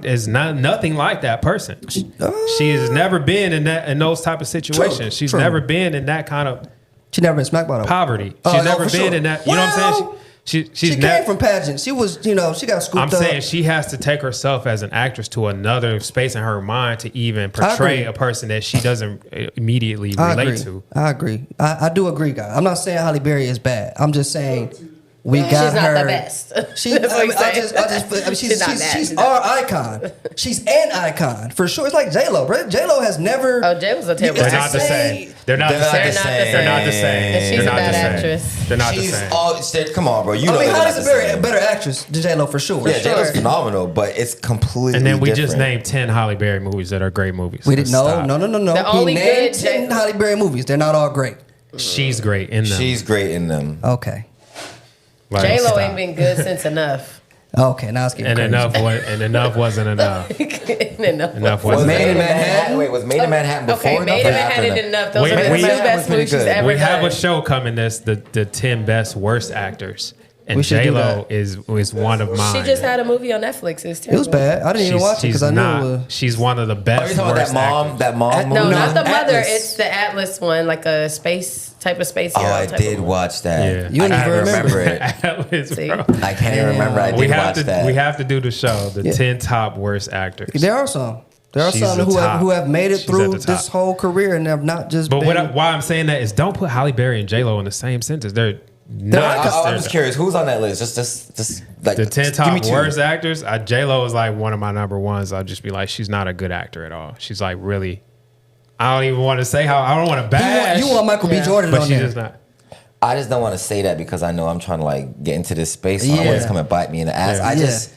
is not nothing like that person. She has never been in those type of situations. She's true. never been in that kind of She never been smacked by them. poverty. Oh, She's no, never for been sure. in that. You know what I'm saying? She's She never. came from pageants. She was, she got scooped I'm up. saying she has to take herself as an actress to another space in her mind to even portray agree. a person that she doesn't immediately I relate agree. to. I agree. I do agree, guys. I'm not saying Halle Berry is bad. I'm just saying we got She's not her. the best. She, That's what he's saying. she's She's not bad. she's She's not our icon. She's an icon for sure. It's like J-Lo, right? J-Lo has never. Oh, Jay was a terrible It's They're the not the same. They're not the They're same. not the same. They're not the same. And she's They're a not bad the same. actress. They're not the She's same. all. Come on, bro. You know I mean, they're Holly's not a the very same. better actress than J-Lo for sure. Yeah, J-Lo's Sure. phenomenal, but it's completely. And then we different. just named 10 Halle Berry movies that are great movies. We didn't. Stop. No. The He only named good 10 J- Halle Berry movies. They're not all great. She's great in them. She's great in them. Okay. Like, J Lo stop. ain't been good since Enough. Okay. Now it's getting And crazy. enough wasn't enough. Enough. Enough Was wasn't Made in enough. Manhattan? Wait, was Made in Manhattan before? Okay, enough Made or in after Manhattan enough? and Enough. Those Wait, are the we- two Manhattan best was pretty movies she's good. ever We have done. a show coming this the 10 best worst actors. And We should do J-Lo is one of mine. She just had a movie on Netflix. It's It terrible. was bad. I didn't even watch it because I knew it was. She's one of the best. Are you talking about worst that mom? actors. That mom No, movie? not the mother. Atlas. It's the Atlas one, like a space type of space Oh, hero. I type did of watch that. Yeah. You I don't can't even remember it. Atlas, See? bro. I can't even remember. I did We have watch to that. we have to do the show, the 10 top worst actors. There are some. There are She's some the who top. have made it She's through at the top. this whole career and have not just But been. why I'm saying that is don't put Halle Berry and J-Lo in the same sentence. They're not. I'm just curious. Who's on that list? Just like The 10 give me top two. worst actors, J-Lo is like one of my number ones. I'll just be like, she's not a good actor at all. She's like really, I don't even want to say how, I don't want to bash. You want Michael B. Jordan but on she's there. just not. I just don't want to say that because I know I'm trying to like get into this space. So I don't want it to come and bite me in the ass. Yeah. I just.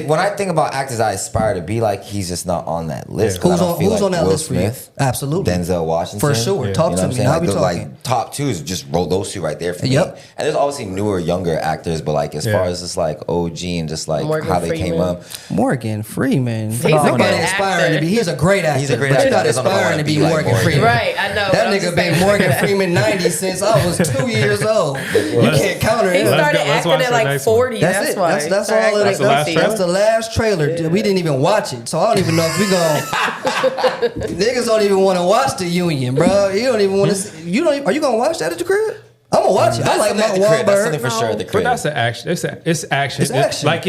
When I think about actors I aspire to be like, he's just not on that list. 'Cause I don't feel Who's like on that Will list Smith, for you? Absolutely. Denzel Washington. For sure. Yeah. Talk You know to what I'm me. saying? I'll Like, be the, talking. like top two is just roll those two right there for Yep. me. And there's obviously newer, younger actors, but like as Yeah. far as just like OG and just like Morgan how they came Freeman. up. Morgan Freeman. He's a Nobody good aspiring actor. to be. He's a great actor. He's a great but actor. you're I not just don't know aspiring why to be be like Morgan Morgan. Freeman. Right, I know. That but I'm nigga just been saying. Morgan Freeman 90 since I was 2 years old. You can't counter He him. started let's acting watch at the like next one. 40. That's That's it. why. That's all it That's is. the last That's the last trailer. We didn't even watch it, so I don't even know if we going. Niggas don't even want to watch The Union, bro. You don't even want to. You don't. Are you gonna watch that at the crib? I'm gonna watch it. I like something at Mark the crib. That's Wahlberg. something for sure at the But crib. that's an action. It's action. It's action. Like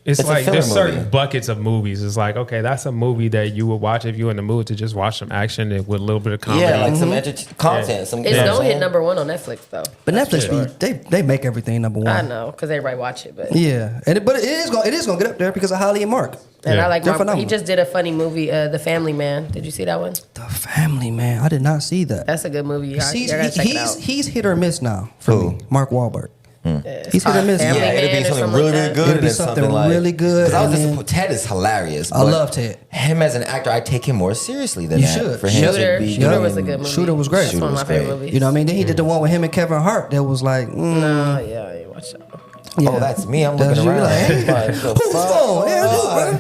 It's a like filler there's certain movie. buckets of movies. It's like, okay, that's a movie that you would watch if you're in the mood to just watch some action and with a little bit of comedy. Yeah, like some content. Some, It's you know what gonna I'm hit saying? number 1 on Netflix though. But Netflix, they make everything number one. I know because everybody watch it, but Yeah, but it is gonna get up there because of Holly and Mark. and Yeah. I like They're he phenomenal. just did a funny movie, The Family Man. Did you see that one? The Family Man, I did not see that. That's a good movie. Y'all, See, y'all gotta check it out. he's hit or miss now for Who? me. Mark Wahlberg. It's He's hit or called miss. Family Yeah, It'd Man be or something something really, like really that. good. It'd be and then something like, really good, 'cause I was and then- disappointed. Ted is hilarious. I but love Ted. Him as an actor, I take him more seriously than You that. should. For him Shooter. to be Shooter doing- was a good movie. Shooter was great. It's one of my Shooter was favorite great. movies. You know what I mean? Then he did the one with him and Kevin Hart. That was like, No, yeah, I ain't watched that. yeah. Oh, that's me. I'm That's looking you, around. like, Like, the who's fuck? phone? Yeah, this, bro.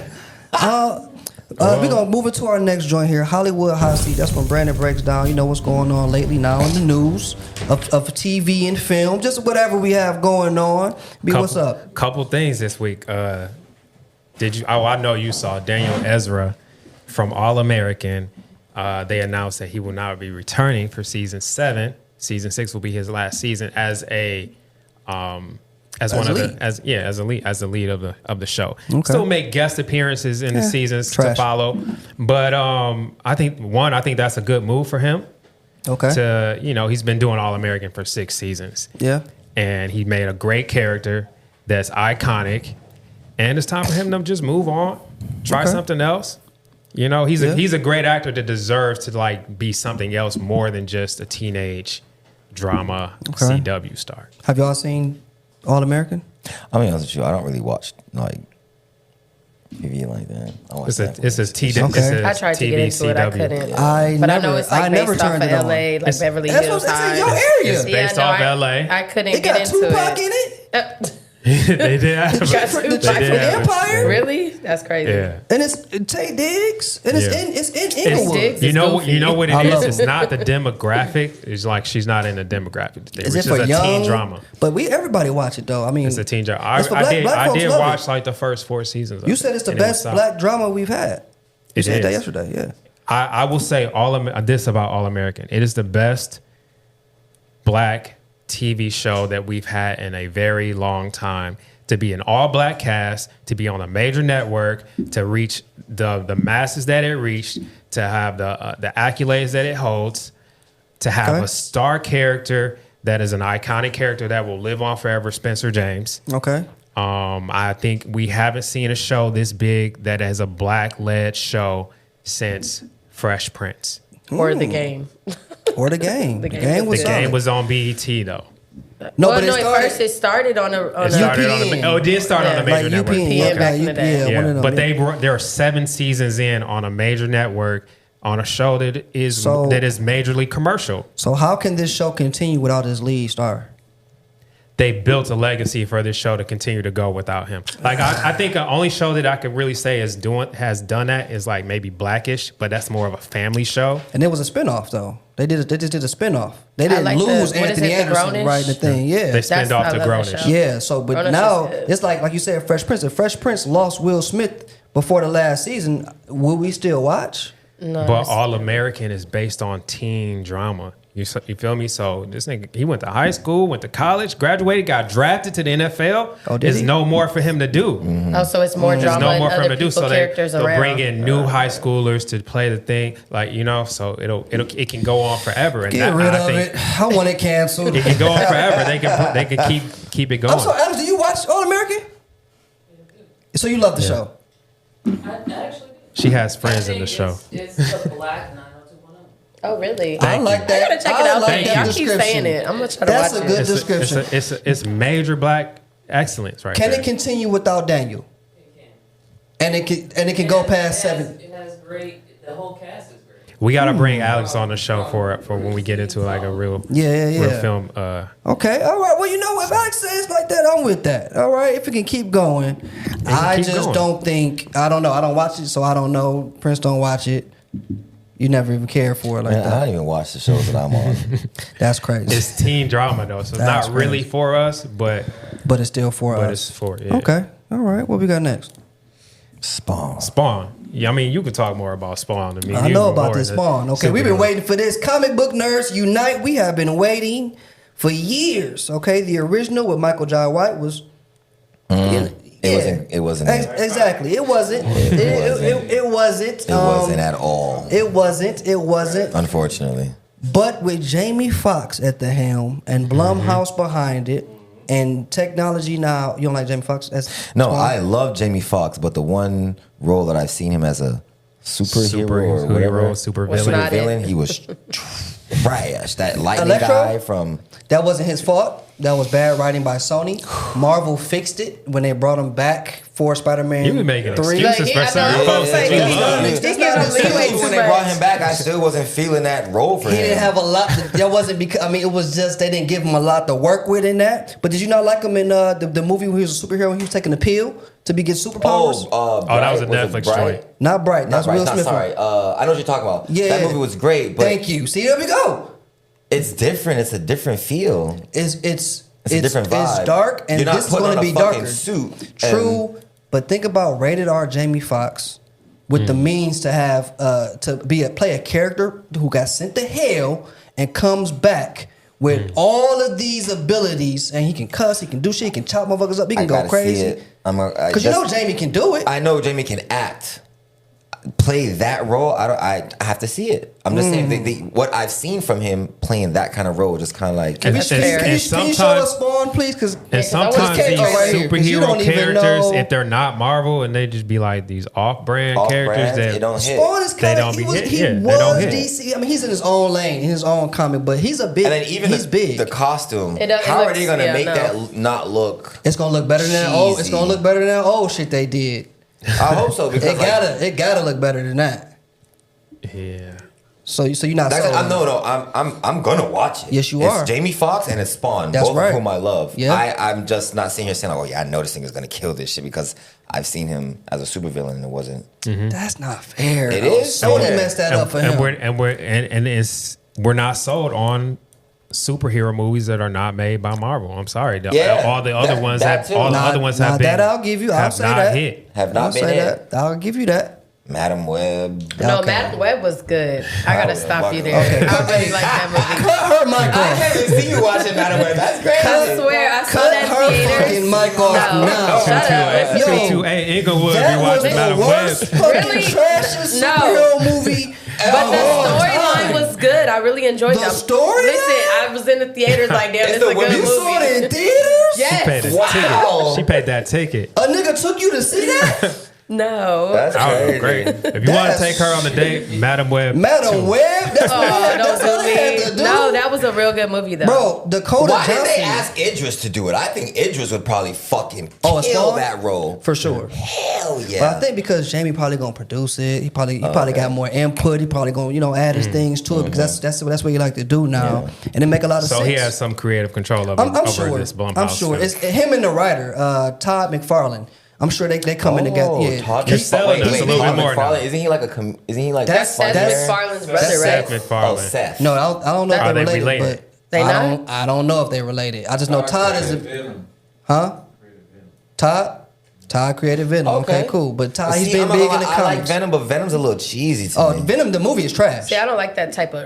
We're gonna move into our next joint here, Hollywood Hot Seat. That's when Brandon breaks down, you know, what's going on lately now in the news of TV and film, just whatever we have going on. What's up? Couple things this week. Did you? Oh, I know you saw Daniel Ezra from All American. They announced that he will not be returning for season 7. Season 6 will be his last season as a as one of lead. the as the lead of the show. Okay. Still make guest appearances in the seasons trash. to follow, but I think that's a good move for him. Okay. To he's been doing All American for 6 seasons. Yeah. And he made a great character that's iconic, and it's time for him to just move on, try Okay. something else. He's Yeah. he's a great actor that deserves to like be something else more than just a teenage drama Okay. CW star. Have y'all seen All American? I'll be honest with you. I don't really watch like TV like that. I watch It's a Netflix. it's a T Okay. it's a I tried to TV get into it. I CW. couldn't. I But never- I know it's I like never based off turned of it on. LA, like It's- Beverly That's Hills what I'm saying, High. your area. It's based off LA. I couldn't It get got into Tupac it. in it. They did have The chick from the Empire. Really? That's crazy. Yeah. And it's Tay Diggs, and Yeah. it's in Inglewood. Diggs. You It's know goofy. you know what it I is? love It's it. not the demographic. It's like she's not in the demographic. Is Which it for a young? teen drama. But everybody watch it though. I mean, It's a teen drama. It's for I black folks did love watch it. like the first 4 seasons. of You it, said it's the and it was best solid. black drama we've had. You It said that is. yesterday. Yeah. I will say this about All American. It is the best black TV show that we've had in a very long time. To be an all black cast, to be on a major network, to reach the masses that it reached, to have the accolades that it holds, to have Okay. a star character that is an iconic character that will live on forever, Spencer James. Okay. I think we haven't seen a show this big that is a black-led show since Fresh Prince. Or the game. Or the game. The The game game was was The game solid. was on BET though. No, well, but no, it at started. first it started on a It started on UPN. it did start on Yeah. a major Like network. UPN, UPN back in the day. one of Yeah, them. but yeah. there are 7 seasons in on a major network on a show that is So- majorly commercial. So how can this show continue without his lead star? They built a legacy for this show to continue to go without him. Like I think the only show that I could really say has done that is like maybe Blackish, but that's more of a family show. And it was a spinoff though. They just did a spinoff. They I didn't like lose what is Anthony it, The Anderson Grownish? writing the thing. Yeah. They spin off I to love that Grownish. show. Yeah, so but Grownish now is good. it's like you said, Fresh Prince. If Fresh Prince lost Will Smith before the last season, will we still watch? No, But All American is based on teen drama. You feel me? So this nigga, he went to high school, went to college, graduated, got drafted to the NFL. Oh, did There's he? no more for him to do. oh, so it's more There's drama no and more for him other to do. people So characters they'll around. bring in new high schoolers to play the thing, like so it can go on forever. And Get rid of it. I want it canceled. It can go on forever. They can keep it going. I'm sorry, Adams, do you watch All American? So you love the show? I actually do. She has friends I in the think show. It's the black 90210. Oh, really? I like that. I gotta check it I out. like Y'all that keep description. saying it. I'm gonna try to That's watch a it. good description. It's major black excellence right Can there. it continue without Daniel? It can. And it can go past 7. It has great. The whole cast is great. We gotta bring Alex on the show for when we get into like a real real film. Okay, all right. Well, you know, if Alex says like that, I'm with that. All right, if it can keep going. I keep just going. don't think. I don't know. I don't watch it, so I don't know. Prince don't watch it. You never even cared for it like Man, I that. don't even watch the shows that I'm on. That's crazy. It's teen drama though, so it's That's not really crazy. for us, but But it's still for it's us. for yeah. Okay. All right. What we got next? Spawn. Spawn. Yeah, I mean you could talk more about Spawn than me. I You know were about more this into Spawn. Okay, we've been superhero. waiting for this. Comic book nerds unite. We have been waiting for years. Okay, the original with Michael Jai White was. It It wasn't. Exactly. It wasn't. It wasn't. It wasn't at all. It wasn't. Unfortunately. But with Jamie Foxx at the helm and Blumhouse behind it, and technology now, you don't like Jamie Foxx? No, I love Jamie Foxx, but the one role that I've seen him as a superhero or whatever, super What's villain. not it? he was trash. That lightning Electro? guy from. That wasn't his fault. That was bad writing by Sony. Marvel fixed it when they brought him back for Spider-Man. You be making 3. excuses for certain folks that you love. When they brought him back, I still wasn't feeling that role for He him. didn't have a lot. That wasn't because it was just they didn't give him a lot to work with in that. But did you not like him in the movie where he was a superhero and he was taking a pill to get superpowers? That was a Netflix joint. Not Bright. That's Will Smith. Sorry, I know what you're talking about. Yeah. That movie was great, but Thank you. See, there we go. it's different. It's a different feel. It's a different vibe. It's dark, and You're not this is putting going to on be a fucking darker. suit True, but think about rated R Jamie Foxx with the means to have play a character who got sent to hell and comes back with all of these abilities, and he can cuss, he can do shit, he can chop motherfuckers up, he can I go gotta crazy. see it. Because you know Jamie can do it. I know Jamie can act. Play that role. I have to see it. I'm just saying what I've seen from him playing that kind of role, just kind of like. Can you show us Spawn, please? And sometimes these superhero characters, if they're not Marvel and they just be like these off-brand characters, that they don't hit. Spawn is They kind don't of be hit. he Yeah, they was don't hit. DC. I mean, he's in his own lane, in his own comic, but he's a big. And then even he's big. the costume. It How are looks- they gonna yeah, make no. that not look? It's gonna look better than that. Oh, it's cheesy? gonna look better than that. Oh shit, they did. I hope so because It gotta look better than that. Yeah. So you're not. Like, sold on it. I'm gonna watch it. Yes, you it's are. Jamie Foxx and it's Spawn, That's both right. of whom I love. Yeah. I'm just not sitting here saying, "Oh yeah, I know this thing is gonna kill this shit," because I've seen him as a supervillain and it wasn't. That's not fair. It though. is Sony fair. messed that up for him. We're not sold on superhero movies that are not made by Marvel. I'm sorry. Yeah, all the other ones that have too. all the Nah, other ones nah, have been that I'll give you. I'll have say not that. hit. Have not I'll been say hit. that. I'll give you that. Madam Web. No, Okay. Madam Web was good. I gotta stop you there. Okay. I really like that movie. Cut her mic I off. haven't seen you watching Madam Web. That's I crazy. swear, I saw Cut that her in theaters. fucking mic off No, now. shut up. Yo, 228 Inglewood That be was watching the Madam worst Web. fucking Really? trashiest No. superhero movie. But the storyline was good. I really enjoyed The that. storyline? Listen, I was in the theaters like, damn, It's this is the a good women- You saw it in movie. theaters? She paid Yes. a Wow. ticket. She paid that ticket. A nigga took you to see that? No. That's That was crazy. great. If you want to That's- take her on a date, Madam Web. Madam 2. Web? That's Oh, what that all they had was to a do. No, that was a real good movie though. Bro, Dakota Why Johnson. did they ask Idris to do it? I think Idris would probably fucking Oh, kill Spawn? that role. For sure. Hell yeah. But I think because Jamie probably gonna produce it, he probably got more input. He probably gonna add his things to it because that's what he like to do now, and it make a lot of So sense. he has some creative control over, I'm over sure. this Blumhouse. I'm sure film. it's him and the writer Todd McFarlane. I'm sure they coming together. Yeah, Todd You're selling us a little bit more now. Isn't he like isn't he like That's- funny That's there? McFarlane's brother, That's right? Seth MacFarlane. Oh, Seth. No, I don't know if Are they're they related, related? but They I don't know if they're related. I just know Todd is Todd created Venom. Okay, cool. But Todd, he's been big in the I like comics. Venom, but Venom's a little cheesy to Oh, me. Venom, the movie is trash. See, I don't like that type of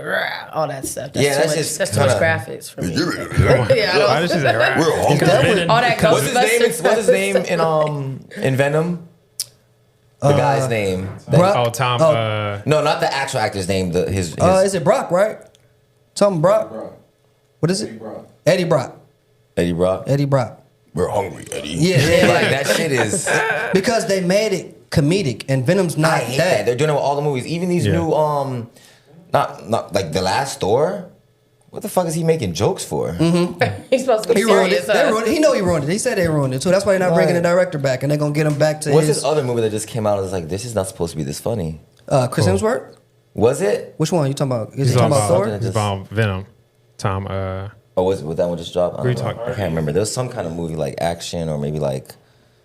all that stuff. That's Yeah, too that's much, just that's too much kinda- graphics for me. Yeah, I don't- Why did she say right? We're all Venom- All that What's his name? Ghostbusters. What's his name in Venom? The guy's name. Brock? Oh, Tom. No, not the actual actor's name. His Is it Brock, right? Something Brock? What is it? Eddie Brock. Eddie Brock. Eddie Brock. We're hungry, Eddie. Yeah. Like that shit is. Because they made it comedic and Venom's not I hate that. They're doing it with all the movies, even these Yeah. new not like the last Thor. What the fuck is he making jokes for? He's supposed to be He ruined serious. it. They ruined it. He know he ruined it. He said they ruined it too. That's why they're not bringing the director back, and they're gonna get him back to What's his. this other movie that just came out? It's like this is not supposed to be this funny. Chris Hemsworth. Was it? Which one you talking about? Is He's he talking about something Thor? that- He's about Venom. Tom. Or was that one just dropped? I What are you don't know. talking- I can't remember. There was some kind of movie like action or maybe like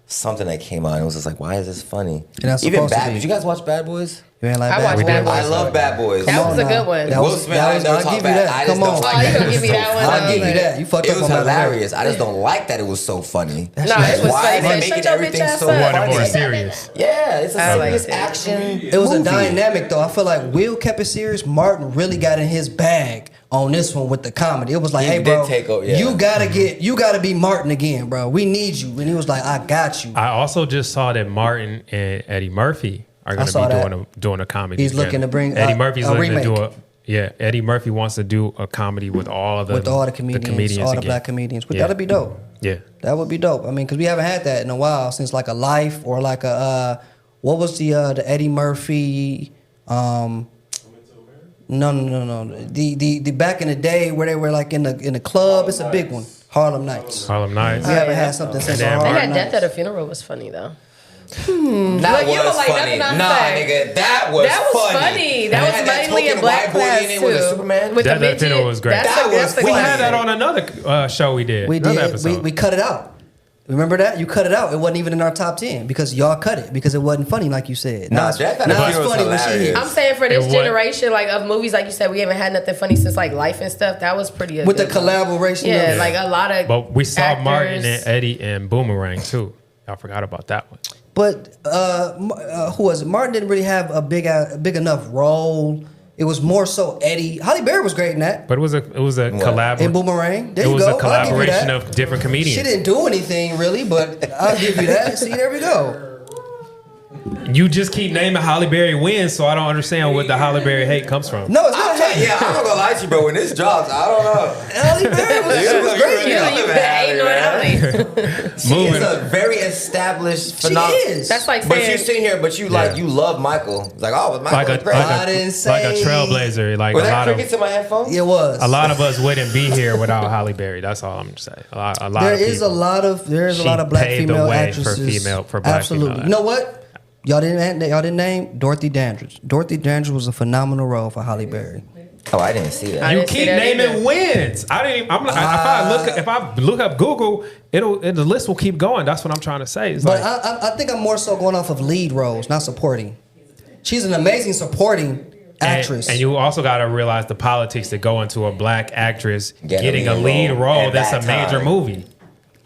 something that came out. And it was just like, why is this funny? And that's Even supposed to Bad. be. Did you guys watch Bad Boys? You ain't like I that. watched We Bad did. Boys. I love Bad Boys. That Come was on a now. good one. That Will was- Smith, that I was- never I'll talk give you bad. that. I just Come don't on. like Oh, you that. gonna give me that one? I'll give you that. You fucked It up was on Bad Boys. hilarious. I just don't like that it was so funny. That No, shit it was was Why funny. are they Shut making your everything bitch so ass up. Wanted more funny? serious. Yeah, it's I like a serious it. action. It was a movie. dynamic though. I feel like Will kept it serious. Martin really got in his bag on this one with the comedy. It was like, He hey, did bro, take over, yeah. you gotta be Martin again, bro. We need you. And he was like, I got you. I also just saw that Martin and Eddie Murphy are going saw to that. be doing a comedy. He's together. looking to bring Eddie Murphy's a looking to do remake. Eddie Murphy wants to do a comedy with all of the comedians, all the again. black comedians. But Yeah. that'd be dope. Yeah. That would be dope. I mean, because we haven't had that in a while since like a Life or like a what was the Eddie Murphy? No. The back in the day where they were like in the club. It's a big one. Harlem Nights. Harlem Nights. We haven't had something since then Harlem Martin- That Nights. Death at a Funeral was funny though. That Look, you was don't like funny. nothing I Nah, say. nigga, that was funny. That And was had that mainly a token black white boy class in it too. with a Superman. With Death the at a Funeral midget. was great. That's That a- was that's a We funny. had classic. that on another show we did. We Another did. episode. We cut it out. Remember that? You cut it out. It wasn't even in our top 10 because y'all cut it because it wasn't funny like you said. Nah, it's, Death at a now it's Funeral was funny when she hilarious. hits. I'm saying for this It was- generation, like of movies, like you said, we haven't had nothing funny since like Life and stuff. That was pretty. With the good one. collaboration. Yeah, of, like a lot of. But we saw actors. Martin and Eddie and Boomerang too. I forgot about that one. But who was it? Martin didn't really have a big enough role. It was more so Eddie. Halle Berry was great in that. But it was a In collaboration. Boomerang. There It you was go. a I'll collaboration give you of different that. comedians. She didn't do anything really, but I'll give you that. See, there we go. You just keep naming Halle Berry wins, so I don't understand what the Halle Berry hate comes from. No, it's not hate. Yeah, I'm not gonna lie to you, bro. When this drops, I don't know. Halle Berry was, she was great. You ain't on Halle. She Moving. is a very established She phenomenon. is. That's like But saying. you sitting here, but you like you love Michael. It's like, oh, Michael Like was a great. I didn't say- trailblazer. Like Was a that lot of crickets in my headphones? It was. a lot of us wouldn't be here without Halle Berry. That's all I'm saying. A lot There of is a people. lot of She black paved the female way for actresses. black Absolutely. female You know what? Y'all didn't name Dorothy Dandridge. Dorothy Dandridge was a phenomenal role for Halle Berry. Oh, I didn't see that. I You didn't see keep that naming either. wins. I didn't. Even, I'm like, if I look up Google, the list will keep going. That's what I'm trying to say. It's But like I think I'm more so going off of lead roles, not supporting. She's an amazing supporting actress. And you also got to realize the politics that go into a black actress Get a getting a lead lead role role at that's that a major time. movie.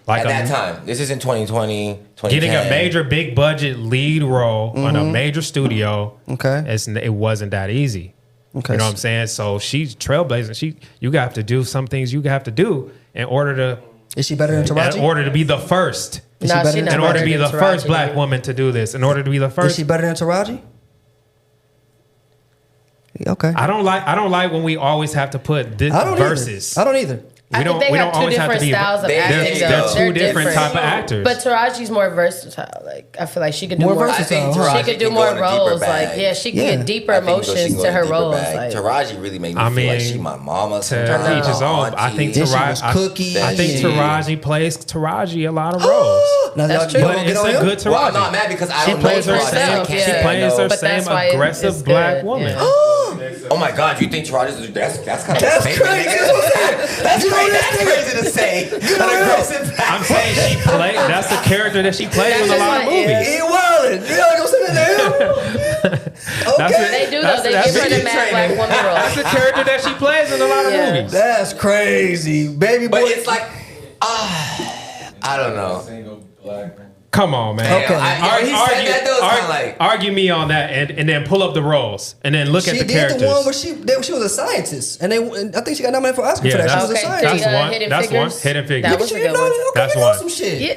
Like At that time, this is in 2020, 2010. getting a major big budget lead role on a major studio. Okay. It wasn't that easy. Okay. You know what I'm saying? So she's trailblazing. You have to do some things you have to do in order Is she better than Taraji? to be the first. Is she Nah, better she than not In order to better be than the Taraji, first black dude. woman to do this. In order to be the Is first. she better than Taraji? Okay. I don't like when we always have to put this I don't verses. either. I don't either. I think they have two different styles of They're- acting. they're though. two different type of actors. But Taraji's more versatile. Like I feel like she could do More more. versatile, I think huh? Taraji She could do can more go in a deeper roles. bag. Like yeah, she can Yeah. get deeper I think she emotions can go to in a her deeper roles. bag. Like Taraji really made me I feel like mean, she my mama. to sometimes, each his my own. I auntie. think Then she was Cookie. I think Yeah. Taraji plays Taraji a lot of roles. Now, That's y'all true. gonna But get it's on a him? good Taraji. Well, I'm not mad because I She don't know plays her Taraji. herself, I can't yeah. say She I plays know. her But same that's why aggressive it's black good, woman. yeah. Oh my God, you think Taraji's that's kind of That's a statement, crazy. nigga. That's crazy. That's crazy to say. An aggressive. I'm saying she played. That's the character that she plays That's in a just lot of like, yeah. movies. He wildin'. You gotta go sit in there. That's Okay. it. They do though. That's- They that's give her the the mad black woman That's role. the character that she plays in a lot of Yeah. movies. That's crazy. Baby boy. But it's like, I don't know. Come on, man. Okay. When he said that, though, it's kind of like. argue me on that, and then pull up the roles, and then look she at the did characters. the one where she was a scientist, and I think she got nominated for Oscar for that. She was a Okay, scientist. That's one. Hidden That's one. Figures. Hidden Figures. That was She a didn't good know one. that. Okay, That's you know one. some shit. Yeah.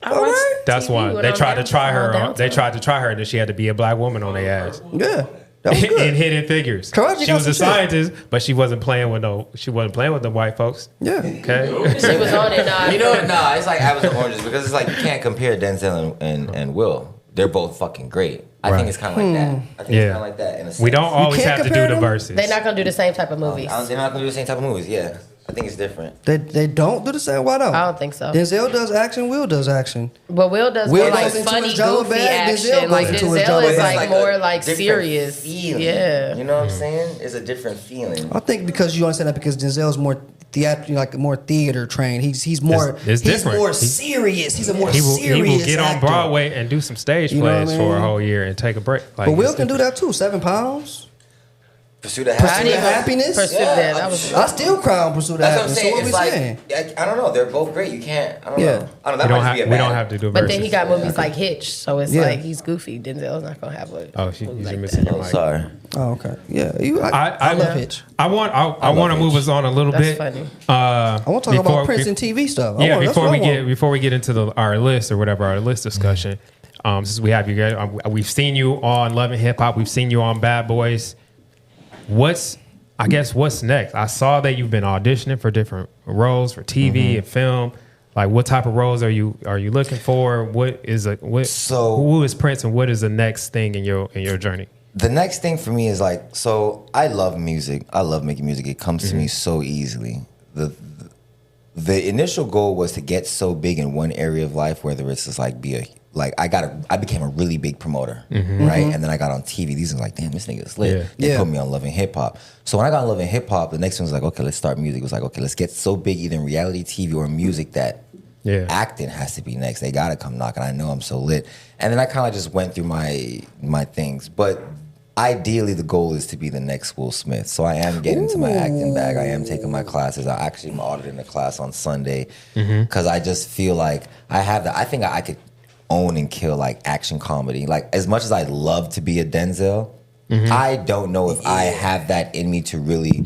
I All watched right. That's TV one. when They I'm tried to try on her. downtime. They tried to try her, and then she had to be a black woman on their ass. Yeah, that was In good. Hidden Figures. Taraji She got was a some shit. scientist, but she wasn't playing with the white folks. Yeah. Okay. She was on it. You know, nah, it's like apples and oranges because it's like you can't compare Denzel and Will. They're both fucking great. I Right. think it's kind of like that. I think it's Yeah. kind of like that in a sense. We don't always can't have to do compare the them? verses. They're not gonna do the same type of movies. They're not gonna do the same type of movies. Yeah, I think it's different. They don't do the same. Why not? I don't think so. Denzel does action. Will does action. But Will does Will more like goes into funny, his Java goofy bag, Denzel action. goes Like into his Denzel Java is bag. like a more like different serious. feeling. Yeah. You know what I'm saying? It's a different feeling. I think because you understand that because Denzel's more theater, like more theater trained. He's more It's he's different. more serious. He's a more He will serious get on actor. Broadway and do some stage You know what plays I for a mean? whole year and take a break. Like, But Will it's can do different. that too. 7 pounds. Pursuit of Pursuit Happiness. of Happiness. Pursuit Yeah, that. I'm was sure. I still cry on Pursuit of That's what I'm Happiness. So saying. what we It's saying? like I don't know. They're both great. You can't. I don't Yeah. know. I don't know. That might just be a We bad. don't have to do. But then he verses. got movies like Hitch, so it's Yeah. like he's goofy. Denzel's not gonna have a. Oh, movie you're like missing that. your Oh, mic. sorry. Oh, okay. Yeah, I love Hitch. I want to move us on a little That's bit. funny. I want to talk about Prince and TV stuff. Yeah, that's what I want. before we get into our list or whatever our list discussion, since we have you guys, we've seen you on Love and Hip Hop, we've seen you on Bad Boys. What's next? I saw that you've been auditioning for different roles for TV and film. Like, what type of roles are you looking for? Who is Prince, and what is the next thing in your journey? The next thing for me is like, so I love music. I love making music. It comes to me so easily. The initial goal was to get so big in one area of life, whether it's just like I became a really big promoter, right? And then I got on TV. These are like, damn, this nigga is lit. They put me on Love and Hip Hop. So when I got on Love and Hip Hop, the next one was like, okay, let's start music. It was like, okay, let's get so big either in reality TV or music that acting has to be next. They gotta come knocking. I know I'm so lit. And then I kind of just went through my things. But ideally, the goal is to be the next Will Smith. So I am getting into my acting bag. I am taking my classes. I actually am auditing a class on Sunday because I just feel like I have that. I think I could own and kill like action comedy. Like as much as I love to be a Denzel, I don't know if I have that in me to really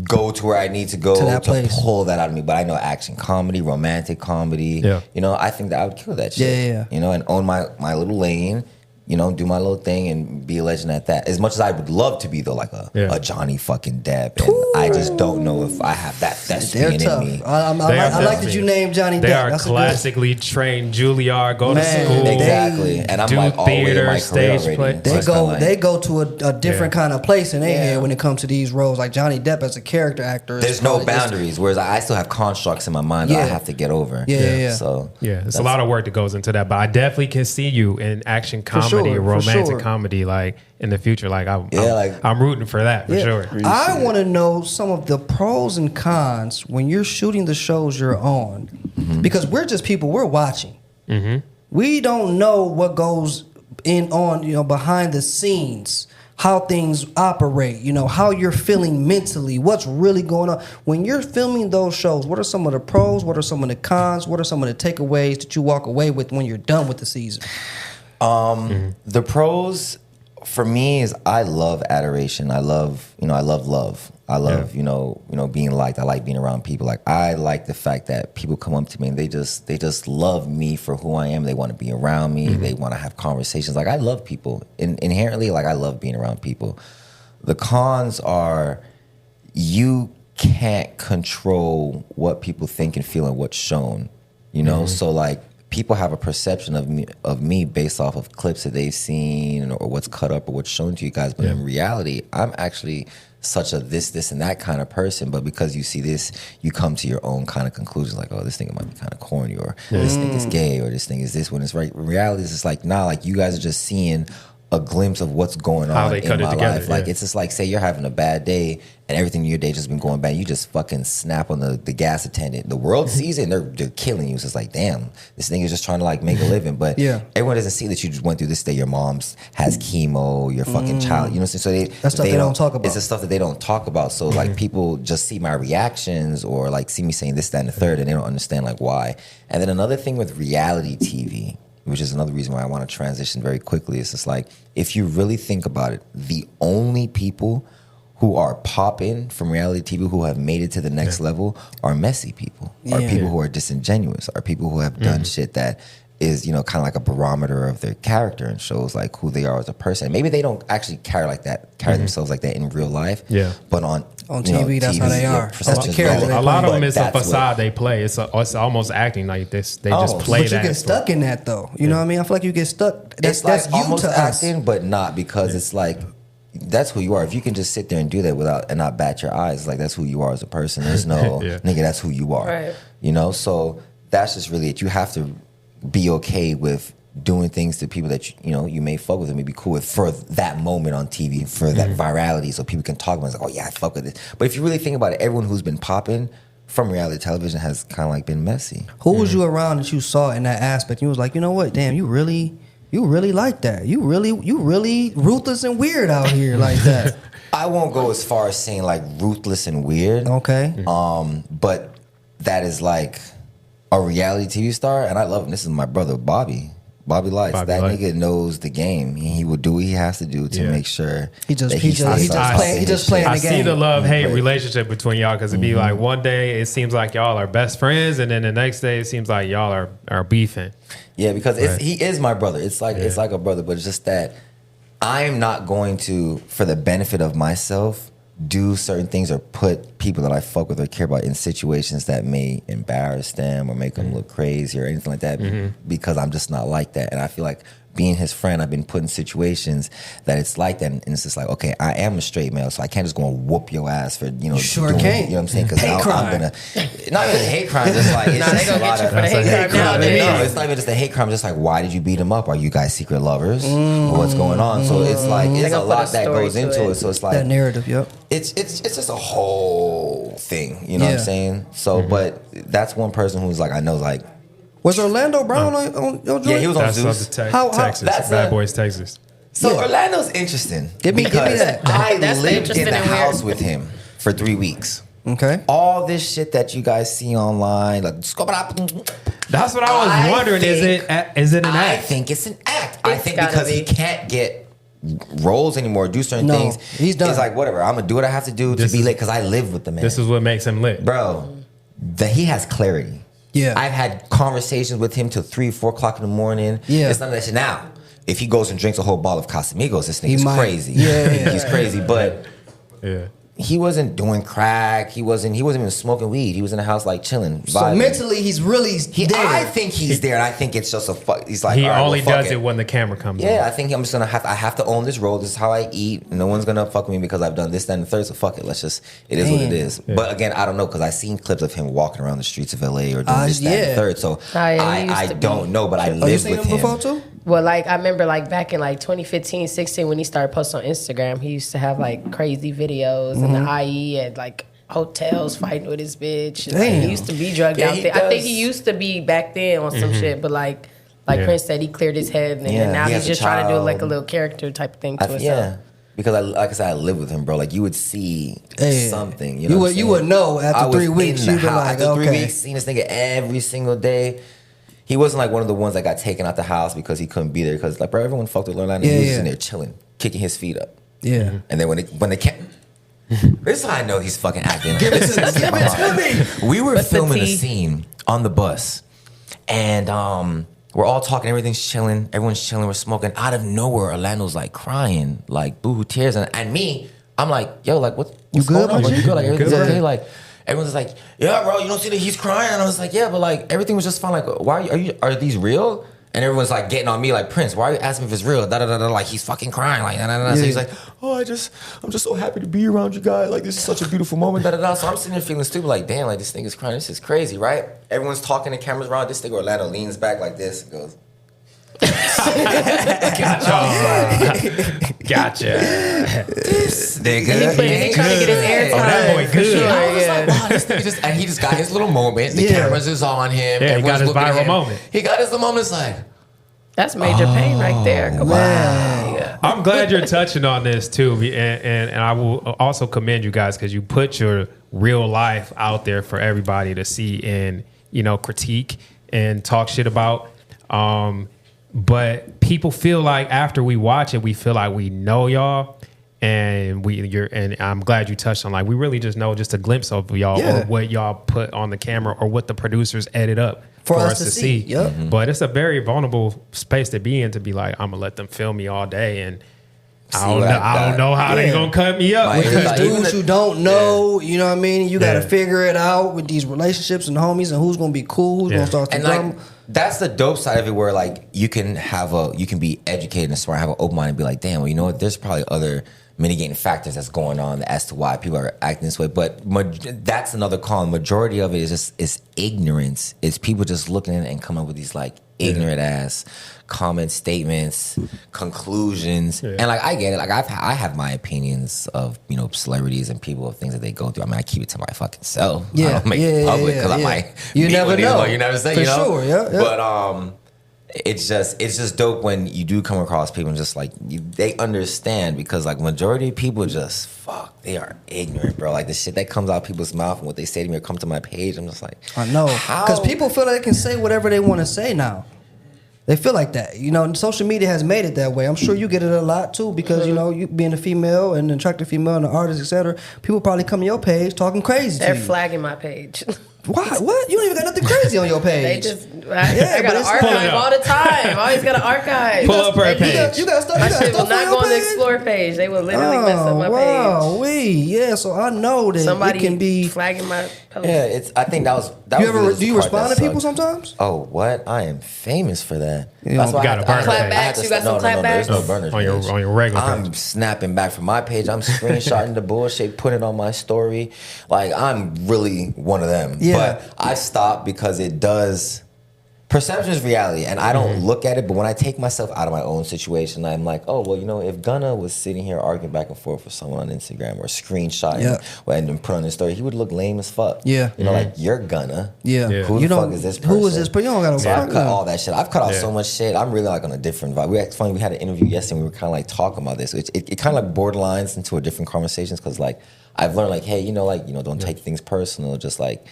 go to where I need to go to pull that out of me. But I know action comedy, romantic comedy. Yeah. You know, I think that I would kill that shit. You know, and own my little lane. You know, do my little thing and be a legend at that. As much as I would love to be though, like a Johnny fucking Depp, and I just don't know if I have that thespian in me. I like that you named Johnny Depp. They are classically trained Juilliard, go to school, exactly. And I'm like all theater, my stage play. They go to a different kind of place in their head when it comes to these roles. Like Johnny Depp as a character actor, there's no boundaries. Whereas I still have constructs in my mind that I have to get over. So it's a lot of work that goes into that. But I definitely can see you in action comedy. Romantic comedy, like in the future, like I'm rooting for that for sure. I want to know some of the pros and cons when you're shooting the shows you're on, because we're just people. We're watching. We don't know what goes on behind the scenes, how things operate. You know how you're feeling mentally. What's really going on when you're filming those shows? What are some of the pros? What are some of the cons? What are some of the takeaways that you walk away with when you're done with the season? The pros for me is I love adoration. I love love. I love, being liked. I like being around people. Like I like the fact that people come up to me and they just love me for who I am. They want to be around me. They want to have conversations. Like I love people. Inherently, like I love being around people. The cons are you can't control what people think and feel and what's shown. So like people have a perception of me based off of clips that they've seen or what's cut up or what's shown to you guys. But in reality, I'm actually such a this, and that kind of person. But because you see this, you come to your own kind of conclusions like, oh, this thing might be kind of corny or this thing is gay or this thing is this when it's right. In reality, it's just like, nah, like you guys are just seeing a glimpse of what's going on in my life. Like it's just like, say you're having a bad day and everything in your day just been going bad. You just fucking snap on the gas attendant. The world sees it and they're killing you. It's just like, damn, this thing is just trying to like make a living. But everyone doesn't see that you just went through this day. Your mom's has chemo, your fucking child, you know what I'm saying? So that's stuff they don't talk about. It's the stuff that they don't talk about. So like people just see my reactions or like see me saying this, that, and the third, and they don't understand like why. And then another thing with reality TV, which is another reason why I want to transition very quickly. It's just like, if you really think about it, the only people who are popping from reality TV who have made it to the next level are messy people, are people who are disingenuous, are people who have done shit that is, kind of like a barometer of their character and shows like who they are as a person. Maybe they don't actually carry themselves like that in real life. But on TV, that's how they are. That's the character. A lot of them is a facade they play. It's almost acting like this. They just play that. But you get stuck in that though. You know what I mean? I feel like you get stuck. That's like you almost to acting, us. but not, because it's like that's who you are. If you can just sit there and do that without and not bat your eyes, like that's who you are as a person. There's no nigga, that's who you are. Right. So that's just really it. You have to be okay with doing things to people that you may fuck with and may be cool with for that moment on TV, for that virality, so people can talk about it. It's like, oh yeah, I fuck with this. But if you really think about it, everyone who's been popping from reality television has kind of like been messy. Who was you around that you saw in that aspect? You was like, you know what? Damn, you really like that. You really ruthless and weird out here like that. I won't go as far as saying like ruthless and weird. Okay. But that is like a reality TV star, and I love him. This is my brother Bobby. Bobby Lights. That nigga knows the game. He will do what he has to do to make sure he just that playing the I game. see the love-hate relationship between y'all because it'd be like one day it seems like y'all are best friends, and then the next day it seems like y'all are beefing. Yeah, because he is my brother. It's like it's like a brother, but it's just that I'm not going to, for the benefit of myself, do certain things or put people that I fuck with or care about in situations that may embarrass them or make them look crazy or anything like that because I'm just not like that. And I feel like being his friend, I've been put in situations that it's like that. And it's just like, okay, I am a straight male, so I can't just go and whoop your ass for, you know, sure doing, can't. you know what I'm saying? Because Hate crime. I'm going to, not even a hate crime, just like, it's just a lot of, for the hate crime. no, it's not even just a hate crime. Just like, why did you beat him up? Are you guys secret lovers? What's going on? So it's like, it's a lot that goes into it. So it's like, that narrative, yep. it's just a whole thing, you know what I'm saying? So, but that's one person who's like, I know, like, was Orlando Brown on your joint? yeah, he was on That's Zeus. Texas. that's Bad Boys, Texas. So Orlando's interesting. Give me because that. I That's the lived in interesting the and weird. house with him for 3 weeks. Okay. All this shit that you guys see online, like, That's what I was I wondering. Is it an I act? think it's an act. I It's think gotta because be. he can't get roles anymore, do certain No, things. he's done. He's like, whatever, I'm gonna do what I have to do This to be is- lit because I live with the man. This is what makes him lit. Bro, that he has clarity. Yeah. I've had conversations with him till 3, 4 o'clock in the morning. Yeah. It's none of that shit. Now, if he goes and drinks a whole bottle of Casamigos, this He nigga's might. crazy. Yeah. He's crazy. But Yeah. he wasn't doing crack. He wasn't even smoking weed. He was in the house like chilling. So vibing. mentally, he's really there. I think he's there, and I think it's just a fuck. He's like, He all right, only well, fuck does it when the camera comes Yeah, on. I think I'm just gonna I have to own this role. This is how I eat. No one's gonna fuck with me because I've done this, that, and the third. So fuck it. It is what it is. Yeah. But again, I don't know because I've seen clips of him walking around the streets of LA or doing this, that, and yeah. the third. So yeah, he used I to be. don't know, but I Oh, you live seen with him him. before too? Well, like I remember, like back in like 2015, 16, when he started posting on Instagram, he used to have like crazy videos and the IE at like hotels fighting with his bitch. And, like, Damn. he used to be drugged Yeah, out he there. I think does. he used to be back then on some shit, but like Yeah. Prince said, he cleared his head, and Yeah, now he he's has a just trying to do like a child. little character type of thing to himself. Yeah, because like I said, I live with him, bro. Like you would see Yeah. something. You know would- what I'm you saying? would know after I was 3 weeks, in the you'd be house. like, after 3 okay. weeks, seeing this nigga every single day. He wasn't like one of the ones that got taken out the house because he couldn't be there. Because like, bro, everyone fucked with Orlando. Yeah, He was yeah. in there chilling, kicking his feet up. Yeah. And then when they can't. This is how I know he's fucking acting. We were What's the filming a tea? scene on the bus, and we're all talking. Everything's chilling. Everyone's chilling. We're smoking. Out of nowhere, Orlando's like crying, like boohoo tears, and me, I'm like, yo, like what's good, going on? bro? You good? Like everything's Good, okay? bro? Like everyone's like, yeah, bro. You don't see that he's crying? And I was like, yeah, but like everything was just fine. Like, why are these real? And everyone's like getting on me like, Prince, why are you asking me if it's real? Da da da da. Like he's fucking crying. Like da da da. So he's like, oh, I'm just so happy to be around you guys. Like this is such a beautiful moment. Da da da. So I'm sitting there feeling stupid. Like damn, like this nigga's crying. This is crazy, right? Everyone's talking. The cameras around. This nigga Orlando leans back like this and goes. Gotcha. This nigga. He trying to get his airtime. Oh, that boy for good. sure, I was yeah. like, wow, this nigga just, and he just got his little moment. The Yeah. cameras is on him. Yeah, he got Everyone's his looking at viral him. moment. He got his little moment. It's like, That's major pain right there. Come on. Man. I'm glad you're touching on this too, and I will also commend you guys because you put your real life out there for everybody to see and critique and talk shit about. But people feel like after we watch it, we feel like we know y'all, and I'm glad you touched on like we really just know just a glimpse of y'all Yeah. or what y'all put on the camera or what the producers edit up For us to see. Yep. But it's a very vulnerable space to be in to be like I'm gonna let them film me all day and I don't know how they gonna cut me up. Like, With these like, even dudes the- who don't know, you know what I mean? You got to Yeah. figure it out with these relationships and homies and who's going to be cool, who's Yeah. going to start some And like drama. that's the dope side of it, where like you can be educated and smart, have an open mind, and be like, damn, well, you know what? There's probably other mitigating factors that's going on as to why people are acting this way. But that's another call. Majority of it is ignorance. It's people just looking at it and coming up with these like ignorant ass comments, statements, conclusions, and like I get it. Like I have my opinions of celebrities and people of things that they go through. I mean, I keep it to my fucking self. I don't make it public because I might. You be never one of these know. ones you never say. For sure, yeah. But it's just dope when you do come across people and just like they understand, because like majority of people just they are ignorant, bro. Like the shit that comes out people's mouth and what they say to me or come to my page, I'm just like, I know, because people feel like they can say whatever they want to say now. They feel like that, you know. And social media has made it that way. I'm sure you get it a lot too, because you know, you being a female and an attractive female and an artist, etc. People probably come to your page talking crazy. They're to you. flagging my page. Why? What? You don't even got nothing crazy on your page. They just, I got an archive all the time. I always got an archive. Pull up her page. You got stuff. My You got shit will stuff not on go your on the page? explore page. They will literally mess up my page. Yeah. So I know that Somebody it can be flagging my post. yeah, I think that was Do you the part respond that to people sucked. sometimes? Oh, what? I am famous for that. That's why You got a burner I had page. to- Clapbacks? You got some no, there's clapbacks? no burners On your- page. on your regular I'm page. snapping back from my page. I'm screenshotting the bullshit, putting it on my story. Like I'm really one of them. Yeah. But I stopped because it does. Perception is reality, and I don't look at it. But when I take myself out of my own situation, I'm like, oh well, you know, if Gunna was sitting here arguing back and forth with someone on Instagram or screenshotting and then put on his story, he would look lame as fuck. Yeah. You know, like you're Gunna. Yeah. Yeah. Who You the don't- fuck is this person? Who is this person? You don't gotta So I've fuck cut them. all that shit. I've cut out Yeah. so much shit. I'm really like on a different vibe. It's funny. We had an interview yesterday. And we were kind of like talking about this. It kind of like borderlines into a different conversations, because like I've learned like, hey, don't take things personal. Just like,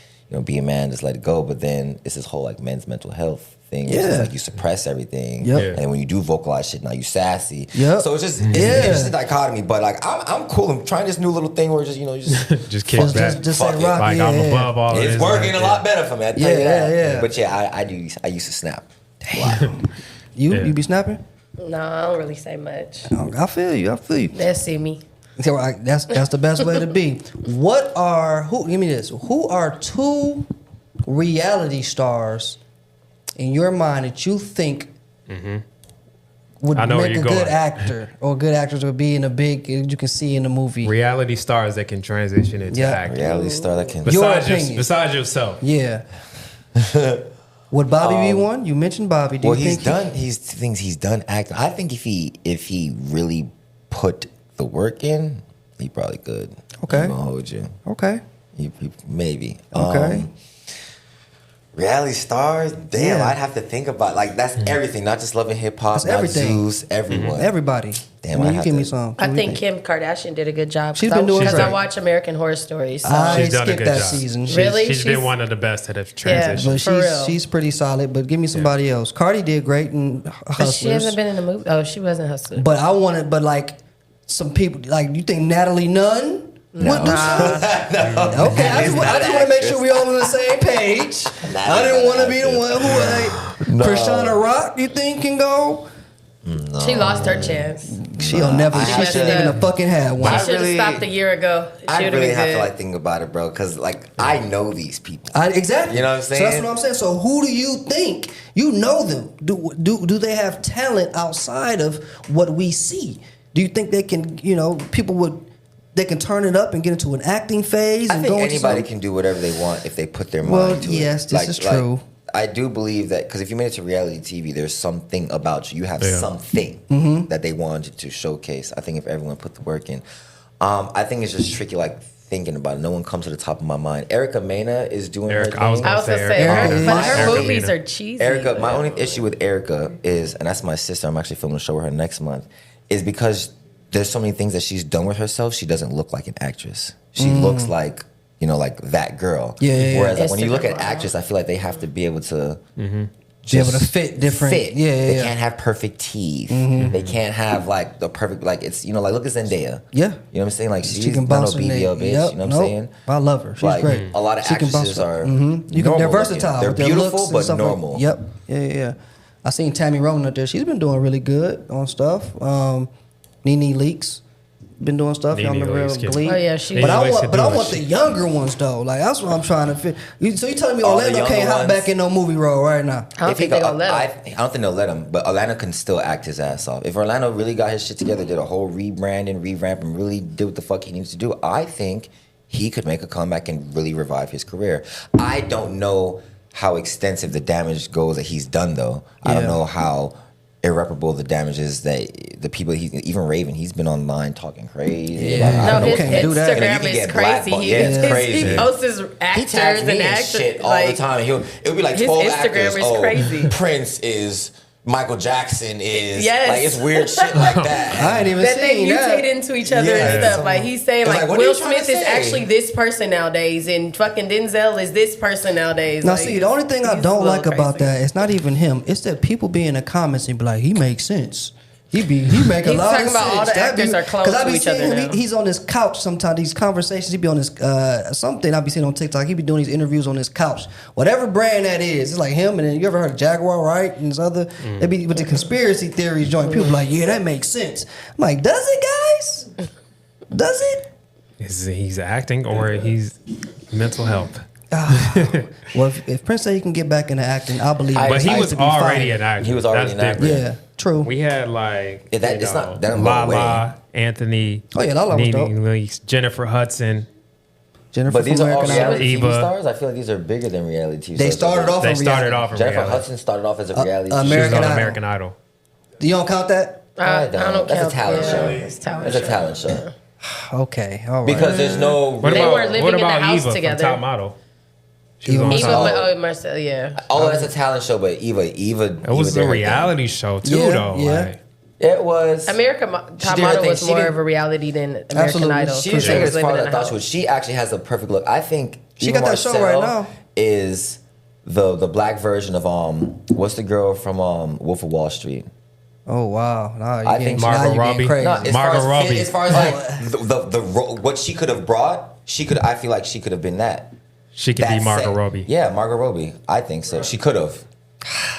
be a man. Just let it go. But then it's this whole like men's mental health thing. Yeah. It's like you suppress everything. Yep. Yeah. And when you do vocalize shit, now you sassy. Yep. So it's just it's an interesting dichotomy. But like I'm cool. I'm trying this new little thing where just Just kick back. Just Fuck say it. rock. Like yeah, I'm yeah. above all of this. it's working a lot better for me. I tell you that. Yeah. But yeah, I used to snap. You Yeah. be snapping? No, I don't really say much. I feel you. They'll see me. So, that's the best way to be. Give me this. Who are two reality stars in your mind that you think would I know where make a you're good going. actor, or good actors would be in a big, you can see in the movie? Reality stars that can transition into Yeah. acting. Reality star that can. Your opinion. Besides yourself. Yeah. Would Bobby be one? You mentioned Bobby. Do Well, you he's think done. He's done acting. I think if he really put the work in, he probably could. Okay. I'm gonna hold you. Okay. He maybe. Okay. Reality stars, damn, Yeah. I'd have to think about like that's everything, not just Love and Hip Hop, That's not everything. Zeus, everyone. Everybody. Damn, I mean, I you have give me to- some. I think Kim Kardashian did a good job. She's been doing because great. I watch American Horror Stories. So. I She's done a skipped good that job. season. Really? She's been She's- one of the best at the transition. But For real. she's pretty solid. But give me somebody else. Cardi did great in Hustlers. But she hasn't been in the movie. Oh, she wasn't Hustler. But I wanted, like some people, like you think Natalie Nunn? No. Would do something? Okay, I just want to make sure we all on the same page. I didn't want to be the one who, Krishana Rock, you think can go? She lost her chance. She'll never. I She have shouldn't to- even have fucking had one. I She should have really- stopped a year ago. She I would have really been have to good. like think about it, bro, because like I know these people. Exactly. You know what I'm So that's saying? what I'm saying. So who do you think you know them? Do they have talent outside of what we see? Do you think they can? They can turn it up and get into an acting phase. I and think go into anybody something? can do whatever they want if they put their Well, mind to it. yes, this is true. I do believe that because if you made it to reality TV, there's something about you. You have Yeah. something Mm-hmm. that they wanted to showcase. I think if everyone put the work in, I think it's just tricky. Like thinking about it, no one comes to the top of my mind. Erica Mena is doing her thing. I was I was gonna say, Erica her, is- but her Erica movies Mena. are cheesy. Erica, my only issue with Erica is, and that's my sister. I'm actually filming a show with her next month. Is because there's so many things that she's done with herself. She doesn't look like an actress. She looks like like that girl. Yeah. Whereas like, when you look Instagram at model. actors, I feel like they have to be able to Be able to fit different. Fit. Yeah, yeah, They yeah. can't have perfect teeth. They can't have like the perfect it's like look at Zendaya. Yeah. You know what I'm saying? Like she's She can not bounce no her BBL neck. bitch. Yep. You know what I'm Nope. saying? I love her. She's Like, great. a lot of She can bounce actresses her. are You can. They're normal versatile. looking. with They're their beautiful looks and but stuff like- normal. Yep. Yeah. I seen Tammy Rowan up there. She's been doing really good on stuff. Nene Leakes been doing stuff. Y'all Nene remember her Leakes, yeah. Glee? Oh, yeah, she- But I Nene Leakes want, can do the it. younger ones though. Like that's what I'm trying to fit. So you telling me All the Orlando younger can't hop ones. back in no movie role right now? I don't If he think they go- gonna let I him. don't think they'll let him, but Orlando can still act his ass off. If Orlando really got his shit together, did a whole rebranding, revamp, and really did what the fuck he needs to do, I think he could make a comeback and really revive his career. I don't know how extensive the damage goes that he's done, though. I don't Yeah. know how irreparable the damage is that the people even Raven, he's been online talking crazy. Yeah. Like, I No, don't know. his can't do that. You know, you Instagram can is get crazy. blackballed. Yeah, it's crazy. He posts his He actors tags me and in actors shit all like, the time. It'll be like his 12 Instagram actors. is crazy. Prince is Michael Jackson is. Yes. Like, it's weird shit like that. I ain't even That they seen that. mutate into each other Yeah. and stuff. Like he's saying, It's like like, what are Will you trying to Smith is say? actually this person nowadays, and fucking Denzel is this person nowadays. Now, Like, see, the only thing I he's don't a like little about crazy. that, it's not even him. It's that people be in the comments and be like, he makes sense. He make a He's lot talking of about sense. all the That be- actors are close 'cause I to be each seeing other him, now. he's on his couch sometimes. These conversations, he be on his something I be seeing on TikTok. He be doing these interviews on his couch. Whatever brand that is, it's like him. And then you ever heard of Jaguar, right? And his other, they be with the conspiracy theories joint. People be like, yeah, that makes sense. I'm like, does it, guys? Does it? Is he's acting or he's mental health? Well, if Prince say he can get back into acting, I believe. But But he I was used to be already fine. an actor. He was already That's an actor. different. Yeah, true. We had like Yeah, that- you it's know, not- that don't go away. Lala, Anthony, Oh, yeah, Lala was dope. Nene Leakes, Jennifer Hudson. Jennifer But these from are all American Idol. reality TV Eva. stars. I feel like these are bigger than reality TV They stars. started off They on started reality. off in Jennifer reality. Hudson started off as a reality. She was American on Idol. American Idol. You don't count that? I don't That's count a talent yeah, show. It's talent That's a show. talent show. Okay, all right. Because there's no. What They about weren't living what in the about house Eva together. from Top Model? She was Eva on was Eva, Top. Marcel, yeah. Oh, that's a talent show, but Eva. It was did a her reality show too, Yeah, though. yeah. Like, thing. It was. America Top did her Model thing. was She more did- of a reality than American Absolutely. Idol. She because didn't take it was as living far in as I a thought house. she would. She actually has a perfect look. I think She Eva got that show Marcel right now. Is the black version of what's the girl from Wolf of Wall Street? Oh wow! Nah, you I getting, think now Margot you getting Robbie. crazy. No, as Margot far as, Robbie. as far as like the what she could have brought, she could. I feel like she could have been that. she could be That Margot set. Robbie. Yeah, Margot Robbie. I think so. She could have.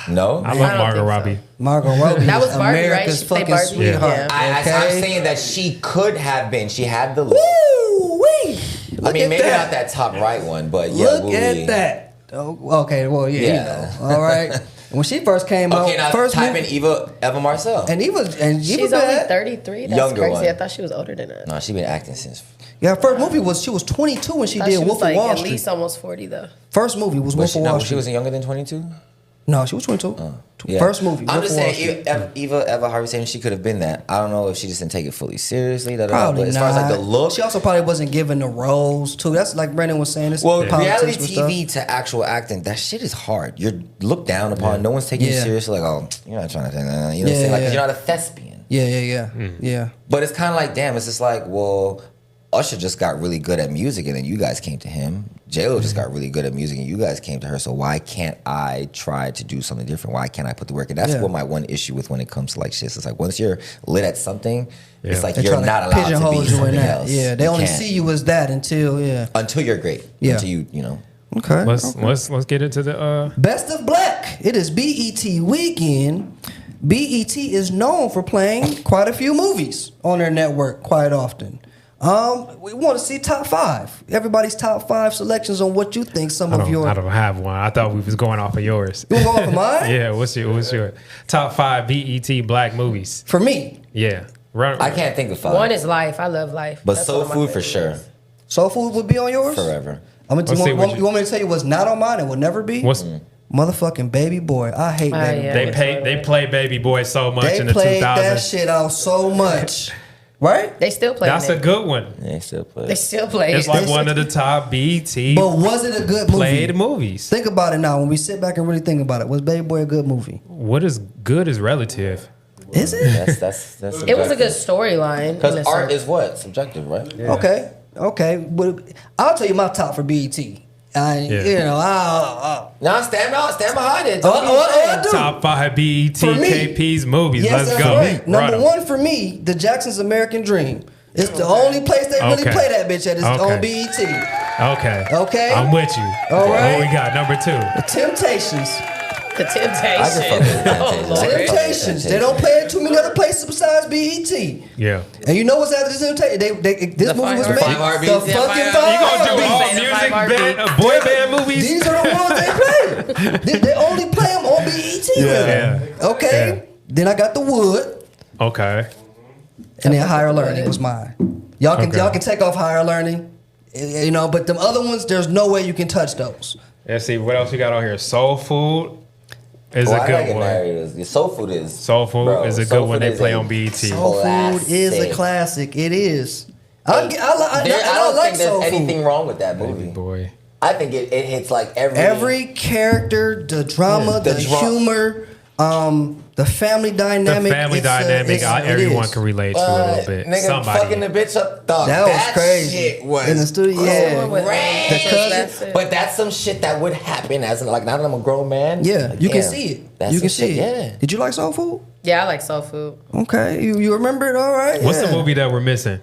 No, I I love don't Margot think so. Robbie. Margot Robbie. That was is Barbie, right? America's She played fucking Barbie? sweetheart. Yeah. I'm Okay. saying that she could have been. She had the look. Woo wee! I mean, maybe not that top right one, but yeah. Look woo-wee. at that. Oh, okay, well, yeah, Yeah. you know. All right. When she first came Okay, out, now first type movie, in Eva Marcel. and Eva She's only 33. That's Younger crazy. one. I thought she was older than that. No, she been acting since. yeah, her first movie was she was 22 when she I thought did she was Wolf of like Wall at Street. least almost 40 though. First movie was Wolf She, of Wall no, Street. she wasn't younger than 22. No, she was 22. Yeah. First movie. I'm Wolf just of Wall saying, Street. Eva Harvey saying she could have been that. I don't know if she just didn't take it fully seriously. Probably but as not. far as like the look, She also probably wasn't given the roles too. That's like Brendan was saying. It's well, politics reality and stuff. TV to actual acting, that shit is hard. You're looked down upon. No one's taking you Yeah. seriously. Like, oh, you're not trying to, you know what I'm saying? Yeah, Like, 'cause yeah. you're not a thespian. Yeah. But it's kind of like, damn, it's just like, well, Usher just got really good at music, and then you guys came to him. J-Lo just got really good at music, and you guys came to her. So why can't I try to do something different? Why can't I put the work in? That's Yeah. what my one issue with when it comes to like shit. It's like once you're lit at something, Yeah. it's like They you're try to not allowed to pigeonhole be you in something that. else. Yeah, they You only can't. see you as that until until you're great. Yeah. Until you know. Okay. Let's get into the Best of Black. It is BET weekend. BET is known for playing quite a few movies on their network quite often. We want to see top 5. Everybody's top 5 selections on what you think some I of your. don't have one. I thought we was going off of yours. You want to go off of mine? Yeah, what's your top 5 BET black movies? For me, Yeah. Run, I can't think of 5. One is Life. I love Life. but That's Soul one of my Food for favorites. sure. Soul Food would be on yours? Forever. Let's see what You want me to tell you what's not on mine and will never be? What's Motherfucking Baby Boy. I hate Oh, Baby yeah. Boy. they play Baby Boy so much They in the played 2000s. that shit out so much. Right? They still play That's a it. good one. They still play. They still play It's it. like one of the top BET But was it a good movie? played movies. Think about it now. When we sit back and really think about it, was Baby Boy a good movie? What is good is relative. Is it? It That's was a good storyline. Because in a art sense. is what? Subjective, right? Okay. But I'll tell you my top for BET. I'll Now stand behind it. I do. Top 5 BET For me. KP's movies. Yes, Let's that's go. right. Run Number 'em. one for me, The Jackson's American Dream. It's the only place they really Okay. play that bitch at is Okay. on BET. Okay. Okay. I'm with you. All right. What we got? Number 2. The Temptations. The I can fuck Temptation. with that. Oh, Lord. Temptations. They don't play it too many other places besides BET. Yeah. And you know what's after this Temptation? This The movie was Five made. Heartbeats. The The fucking Five Five You gonna do all Heartbeats. The music Five band, Heartbeats. boy band movies? These are the ones they play. They only play them on BET. Yeah. Okay. Yeah. Then I got The Wood, Okay. and then Higher Learning was mine. Y'all can Okay. take off Higher Learning, but them other ones, there's no way you can touch those. Let's see what else we got on here. Soul Food is Well, a I good gotta get one. married. Soul Food is. Soul Food Bro, is a Soul good one Food they is play a- on BET. Soul Food is a Classic. classic. It is. I I don't like think there's Soul anything Food. wrong with that Baby movie. boy. I think it hits like every. Every character, the drama, The the dra- humor, The family dynamic. Everyone can relate to a little bit. Nigga Somebody. fucking the bitch up. Dog, That was crazy. Shit was in the studio. Yeah, crazy. the cousin. But that's some shit that would happen as now that I'm a grown man. Yeah, like, you can damn, see it. That's You can some see shit, it. Yeah. Did you like soul food? Yeah, I like soul food. Okay, you remember it? All right. What's yeah. the movie that we're missing?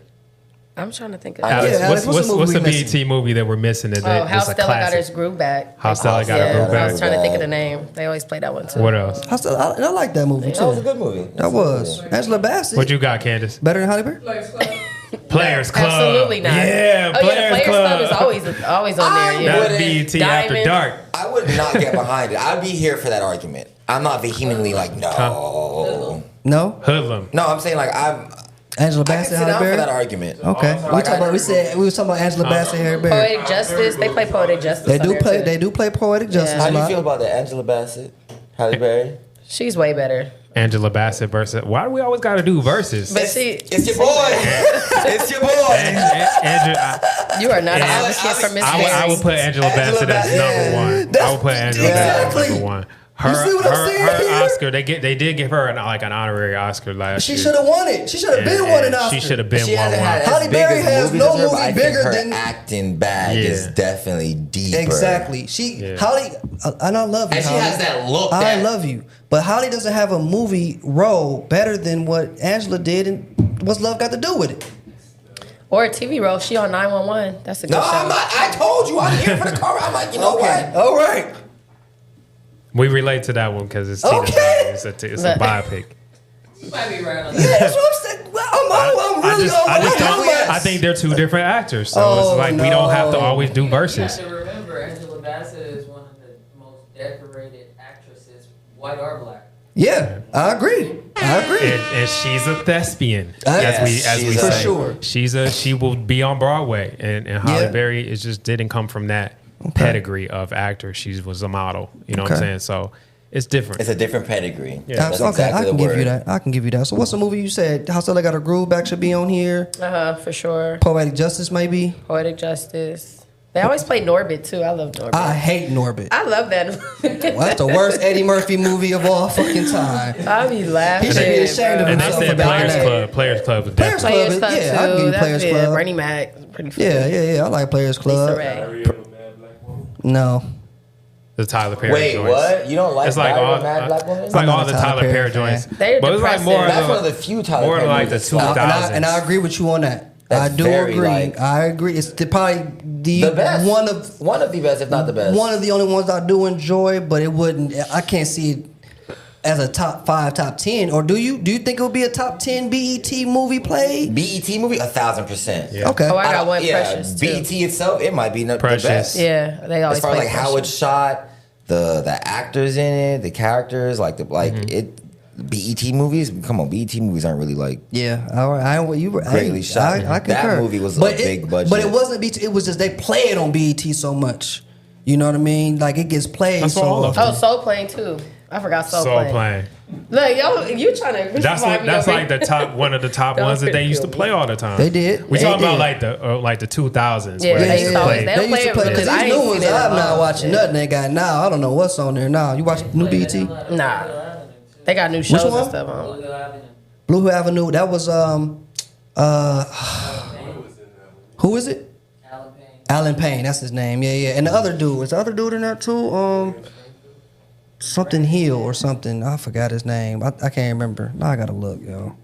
I'm trying to think of Yeah, Alex, Alex, what's the movie what's the we missing? BET movie that we're missing? That How is a Stella got her classic? groove back. How Stella got her Yeah, groove I was back. trying to think of the name. They always play that one too. What else? I like that movie That was a too. good movie. That was Angela Bassett. What you got, Candace? Better than Halle Berry? Players Club. Absolutely not. Yeah, Oh yeah, the Players Club is always on there. Yeah. That's BET After Diamond. Dark. I would not get behind it. I'd be here for that argument. I'm not vehemently like no. No, Hoodlum. No, I'm saying like Angela I can Bassett, sit Halle down for Berry. that argument. Okay, Like, we was talking about Angela Bassett, Halle Berry. Poetic Justice. They play Poetic Justice. They on do there, play. too. They do play poetic justice. How a do you lot. feel about that? Angela Bassett, Halle Berry. She's way better. Angela Bassett versus. Why do we always got to do verses? But see, It's your boy. It's your boy. Andrew, you are not an Yeah. advocate for Miss I would put Angela Bassett as number one. I would put Angela Bassett as number one. You see what I'm saying here? Her Oscar, they did give her an honorary Oscar last She year. should have won it. She should have been won an Oscar. She should have been She one. hasn't had Halle as big Berry as has movies no as her, but movie I think bigger her than- acting bag Yeah. is definitely deeper. Exactly. Holly, and I love you. And she Holly. has that look. I love you, but Holly doesn't have a movie role better than what Angela did, and what's love got to do with it? Or a TV role. She on 911. That's a good No, show. I'm not. I told you I'm here for the car. I'm like, you know what? All right. We relate to that one because it's Okay. Tina. It's a biopic. You might be right on Yeah, that. that's what I'm saying. Well, I'm really I think they're two different actors, so Oh, it's like we don't have to always do You verses. have to remember, Angela Bassett is one of the most decorated actresses, white or black. Yeah, I agree. And she's a thespian, Yes, as we she's say. for sure. She will be on Broadway, and Halle Yeah. Berry didn't come from that pedigree of actor. She was a model. You know what I'm Okay. saying? So it's different. It's a different pedigree. Yeah. That's Okay, exactly I can the give you word. that. I can give you that. So, what's the movie you said? How Stella Got Her Groove Back should be on here? For sure. Poetic Justice, maybe. Poetic Justice. They always play Norbit too. I love Norbit. I hate Norbit. I love that. Well, that's the worst Eddie Murphy movie of all fucking time. I be laughing. He should be ashamed of and they himself said about Players that. Club. Players Club was Players definitely. Players Club yeah, too. I can give you That's Players it. Club. Bernie Mac, pretty funny. Yeah. I like Players Club. Lisa Ray. No. The Tyler Perry Wait, joints. what? You don't like It's like Diary all, of a Mad Black Woman? it's like I'm not all a the Tyler Tyler Perry Perry fan. joints. They're But it was like depressing. more. That's of one of a- the few Tyler more Perry like the movies that slap. 2000s. And I agree with you on that. That's I do very, agree. like- I agree. It's probably The best. one of the best, if not the best. one of the only ones I do enjoy, but it wouldn't. I can't see it as a top 5, top 10. Or do you? Do you think it would be a top 10 BET movie played? BET movie, 1,000%. Yeah. Okay. Oh, I got one yeah, Precious too. BET itself, it might be the Precious. best. Yeah, they always As far as play like how Precious. it's shot, the actors in it, the characters, Mm-hmm. it. BET movies, come on, BET movies aren't really like. Yeah, all right. You were Greatly shot. I That concur. movie was a But big budget. But it wasn't BET. It was just they play it on BET so much. You know what I mean? Like it gets played That's so all of often. them. Oh, Soul Plane too. I forgot Soul, Soul Plane. Plane. Look, yo, you trying to That's like the top one of the top Don't ones that they ridicule used to me. play all the time. They did. We They talking about did. like the 2000s. Yeah, where they used used to to play. always- they don't play it Because because I these ain't new seen ones, it in a I'm not long watching time. nothing they got now. I don't know what's on there now. You watch new BET? Nah, they got new shows one? and stuff on. Blue Avenue. Blue Avenue. That was who is it? Alan Payne. Alan Payne. That's his name. Yeah. And the other dude. Is the other dude in there too? Something Hill or something. I forgot his name. I can't remember. Now I gotta look, yo.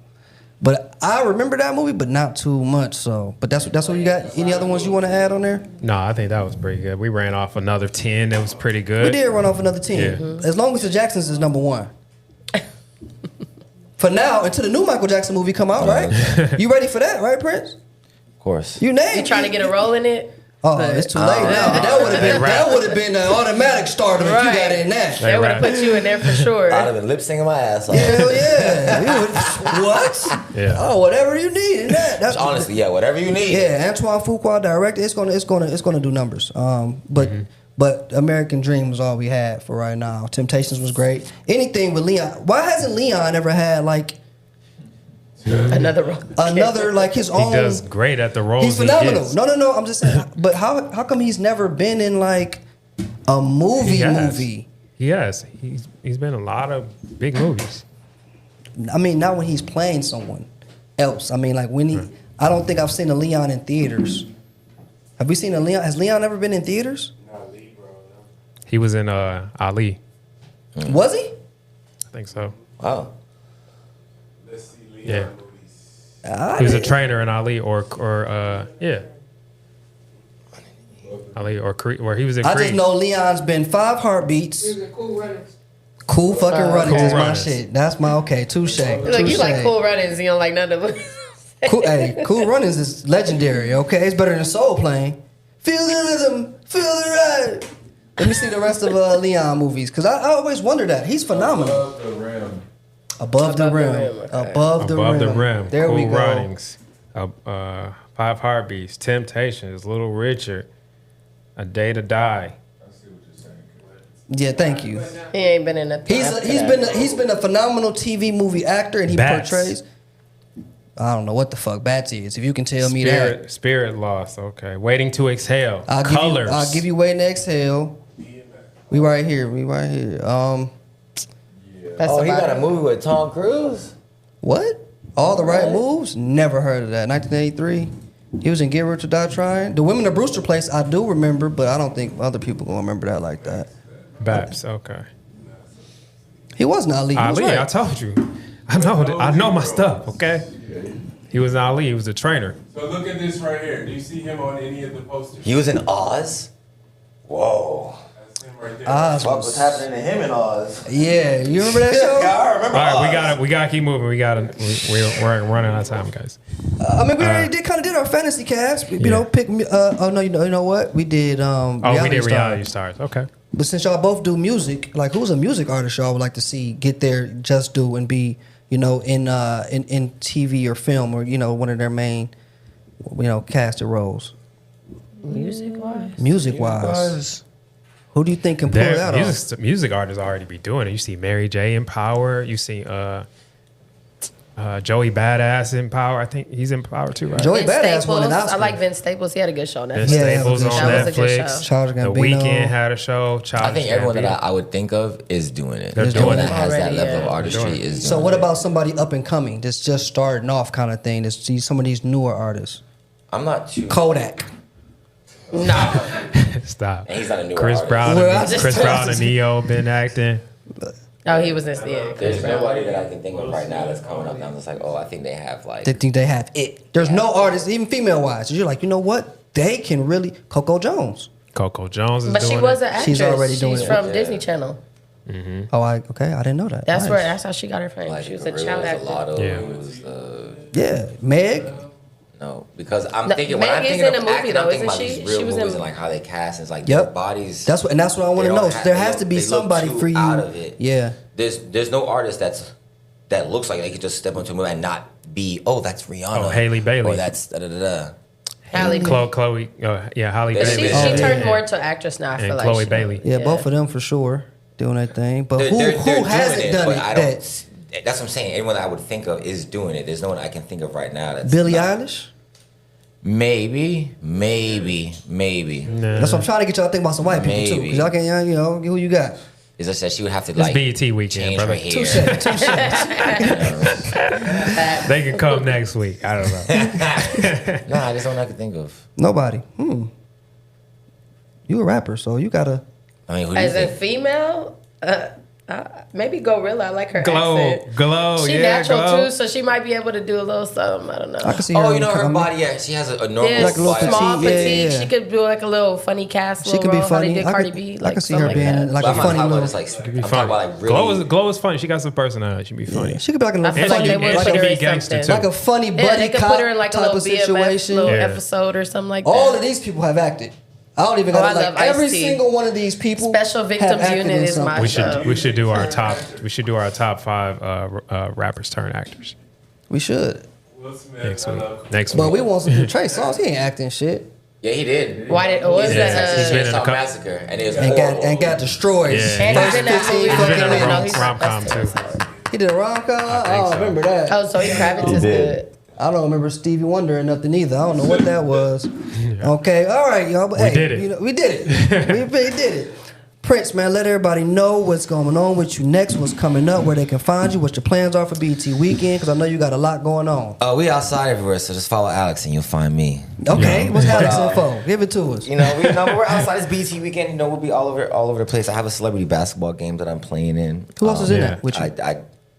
But I remember that movie, but not too much. So, but that's what you got. Any other ones you want to add on there? No, I think that was pretty good. We ran off another 10. That was pretty good. We did run off another 10. Yeah. As long as the Jacksons is number 1. For now, until the new Michael Jackson movie come out, right? You ready for that, right, Prince? Of course. You named You trying to get a role in it? Oh, it's too late now. But that would have been an automatic stardom if you Right. got in that. They would have put you in there for sure. I'd have been lip syncing my ass off. Hell yeah. You would- what? Yeah. Oh, whatever you need in that. That's Honestly, yeah, whatever you need. Yeah, Antoine Fuqua directed. It's gonna do numbers. But American Dream was all we had for right now. Temptations was great. Anything with Leon. Why hasn't Leon ever had like Another role. another like his He own? does great at the roles. He's he phenomenal. gets. No. I'm just saying. But how come he's never been in like a movie? He has. He has. He's been in a lot of big movies. I mean, not when he's playing someone else. I mean, like when he. I don't think I've seen a Leon in theaters. Have we seen a Leon? Has Leon ever been in theaters? He was in Ali. Was he? I think so. Wow. Let's see Leon Yeah. movies. He was a trainer in Ali or yeah. Ali or Creed, where he was in I Creed. just know Leon's been 5 Heartbeats. Cool Runnings. Cool fucking runnings Cool is my Runnings. shit. That's my okay. Touche. Look, you like Cool Runnings. You don't like none of them. Cool, hey, Cool Runnings is legendary. Okay, it's better than Soul Plane. Feel the rhythm, feel the ride. Let me see the rest of Leon movies because I always wonder that he's phenomenal. Above the rim. Above the rim, okay. above the rim. There cool we go. Runnings. 5 Heartbeats. Temptations. Little Richard. A Day to Die. I see what you're saying. Yeah, thank you. He ain't been in nothing. He's been a phenomenal TV movie actor and he Bats. portrays. I don't know what the fuck Bats is. If you can tell me that, Spirit Lost. Okay. Waiting to Exhale. I'll Colors. I'll give you Waiting to Exhale. We right here. That's Oh, he about got a it. movie with Tom Cruise? What? All the Right Moves? Never heard of that. 1983. He was in Get Rich or Die Trying. The Women of Brewster Place, I do remember, but I don't think other people gonna remember that like that. Baps. Okay. He wasn't Ali. He was Ali, right. I told you. I know my stuff, okay? He was Ali. He was a trainer. So look at this right here. Do you see him on any of the posters? He was in Oz? Whoa. That's him right there. Fuck, what's happening to him in Oz? Yeah, you remember that show? I remember All right, Oz. we gotta keep moving. We're running out of time, guys. I mean, we already did our fantasy cast. You know, pick. Oh no, you know what? We did. We did reality stars. Okay. But since y'all both do music, like who's a music artist y'all would like to see get there, just do and be, you know, in TV or film or one of their main, casted roles. Music wise, who do you think can pull that off? Music artists already be doing it. You see Mary J in Power. You see Joey Badass in Power. I think he's in Power too, right? Joey Vince Badass Staples. won an Oscar. I like Vince Staples. He had a good show on Vince Netflix. Staples on That was a good Netflix. show. Charles The Gambino. Weeknd had a show. I think everyone that I would think of is doing it. They're Everyone doing that it has already, that level of yeah. artistry is doing So what it. about somebody up and coming that's just starting off kind of thing? That's some of these newer artists. I'm not too... Kodak. No. Stop. And he's not a newer Chris artist. Brown. Well, I And, just- Chris Brown and Neo been acting. Oh, he was in There's nobody that I can think of right now that's coming up. And I'm just like, oh, I think they have like... They think they have it. There's no artist, even female wise. You're like, you know what? They can really. Coco Jones. Coco Jones is But doing she was it. an actress. She's already doing She's it. from Yeah. Disney Channel. Oh, I didn't know that. That's Nice. where. That's how she got her fame. Like She was a Gorilla, child actor. Lotto, Yeah. Yeah, Meg. No, because I'm No, thinking when Meg I'm is thinking in of a movie, acting, though, I'm thinking isn't about she? these real She was movies in- and like how they cast. It's like Yep. their bodies. That's what I want to they know. don't have- There they has don't- to be they look somebody too for you. out of it. Yeah. There's no artist that looks like they could just step into a movie and not be, oh, that's Rihanna. Oh, Halle Bailey. Or that's da da da da. Halle. Chloe. Halle But Bailey. She Oh, turned yeah. more into an actress now. I And feel like Chloe she- Bailey. Yeah, both of them for sure doing their thing. But They're who doing hasn't done but it? I That don't. That's what I'm saying. Everyone that I would think of is doing it. There's no one I can think of right now. That's Billie not- Eilish. Maybe. That's what I'm trying to get y'all to think about some white people too. Maybe. Because y'all can, who you got? It's just that she would have to It's like BET weekend, change brother. her hair. Touche. They can come next week. I don't know. Nah, there's no one I can think of. Nobody. You a rapper, so you gotta. I mean, who do you As a think? female, maybe Gorilla. I like her accent. Glow. She Yeah, natural Glow. too, so she might be able to do a little something. I don't know. I can see her. Oh, you in know her comedy. body. Yeah, she has a normal Yeah, Like a little body. small, petite, yeah, petite. yeah. She could do like a little funny cast. She Little could be role, funny. How they did I Cardi could- B. I Like could see something her being that. like But a I'm not funny talking about little. just like She could be I'm funny. talking about like really. Glow is funny. She got some personality. She be funny. She could be like a I little feel like funny, they would and put she her be in gangster, something. too. like a funny buddy Yeah, they could cop put her in like a type little of BMF situation. little Yeah. episode or something like that. All of these people have acted. I don't even Oh, know. I love Like every Ice-T. single one of these people. Special have Victims acted Unit in is my something. We should do our top. We should do our top 5 rappers turn actors We should. Will Smith, next I week. love Next But week. we want some Trey Songz. He ain't acting shit. Yeah, he did. Why did? Was Yeah, that? he's been in a Chainsaw couple- Massacre, and it was And horrible. got destroyed. Yeah. And First he's been in that 15 movie. He's been in fucking a minutes. rom-com too. He did a rom-com? think Oh, I so. remember that. Oh, so he Kravitz is good. I don't remember Stevie Wonder or nothing either. I don't know what that was. Okay, all right, y'all. But We hey, did it. You know, we did it. we did it. Prince, man, let everybody know what's going on with you next, what's coming up, where they can find you, what your plans are for BET Weekend, because I know you got a lot going on. We outside everywhere, so just follow Alex and you'll find me. Okay, what's Alex info? Give it to us. You know, we're outside this BET Weekend. You know, we'll be all over the place. I have a celebrity basketball game that I'm playing in. Who else is in that with you?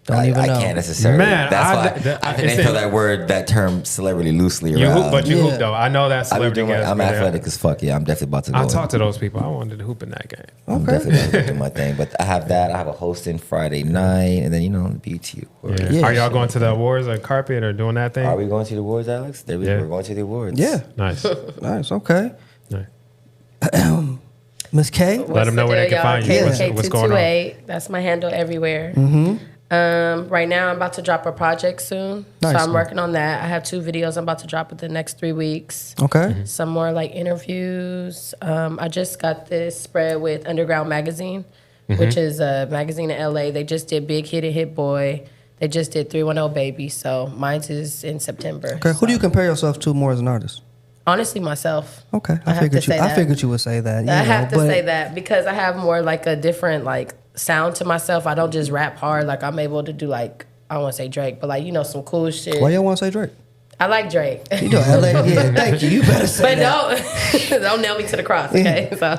I can't necessarily. Man, that's why I think they throw that term celebrity loosely You around. hoop, but you hoop though. I know that celebrity. I'm athletic as fuck. Yeah, I'm definitely about to go. I talked to those people. I wanted to hoop in that game. I'm definitely about to do my thing. But I have that. I have a hosting Friday night, and then the BET Awards. Yeah. Are y'all going to the awards or carpet or doing that thing? Are we going to the awards, Alex? We're going to the awards. Yeah. Nice. Nice. Okay. Nice. Miss K. Let them know where they can find you. What's going on? That's my handle everywhere. Mm-hmm. Right now, I'm about to drop a project soon. Nice. So I'm working on that. I have 2 videos I'm about to drop within the next 3 weeks. Okay. Some more like interviews. I just got this spread with Underground Magazine, which is a magazine in LA. They just did Big Hit and Hit Boy. They just did 310 Baby. So mine is in September. Okay. Who do you compare yourself to more as an artist? Honestly, myself. Okay. I figured you would say that. I have to say that because I have more like a different like sound to myself. I don't just rap hard. Like I'm able to do like, I don't want to say Drake, but like, some cool shit. Why you want to say Drake? I like Drake. You know, LA, yeah, thank you. You better say that. But don't nail me to the cross, okay? So,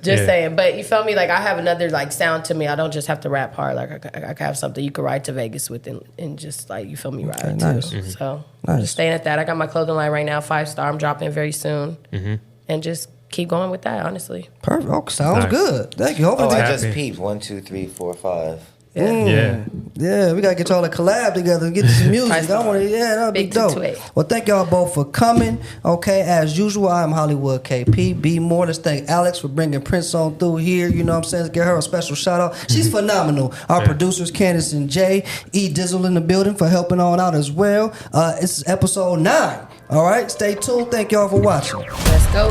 just saying. But you feel me? Like, I have another, like, sound to me. I don't just have to rap hard. Like, I have something you could ride to Vegas with and just, like, you feel me, ride nice. to. So, I'm just staying at that. I got my clothing line right now, 5-star. I'm dropping very soon. And just keep going with that, honestly. Perfect. Oh, sounds good. Thank you. Hopefully I just peeped. 1, 2, 3, 4, 5. Yeah, we gotta get y'all to collab together and get some music. I want to, that'll be dope. Well, thank y'all both for coming. Okay, as usual, I'm Hollywood KP. Be more. Let's thank Alex for bringing Prince on through here. You know what I'm saying? Let's give her a special shout out. She's phenomenal. Our producers, Candace and Jay, E Dizzle in the building for helping on out as well. This is episode 9. All right, stay tuned. Thank y'all for watching. Let's go.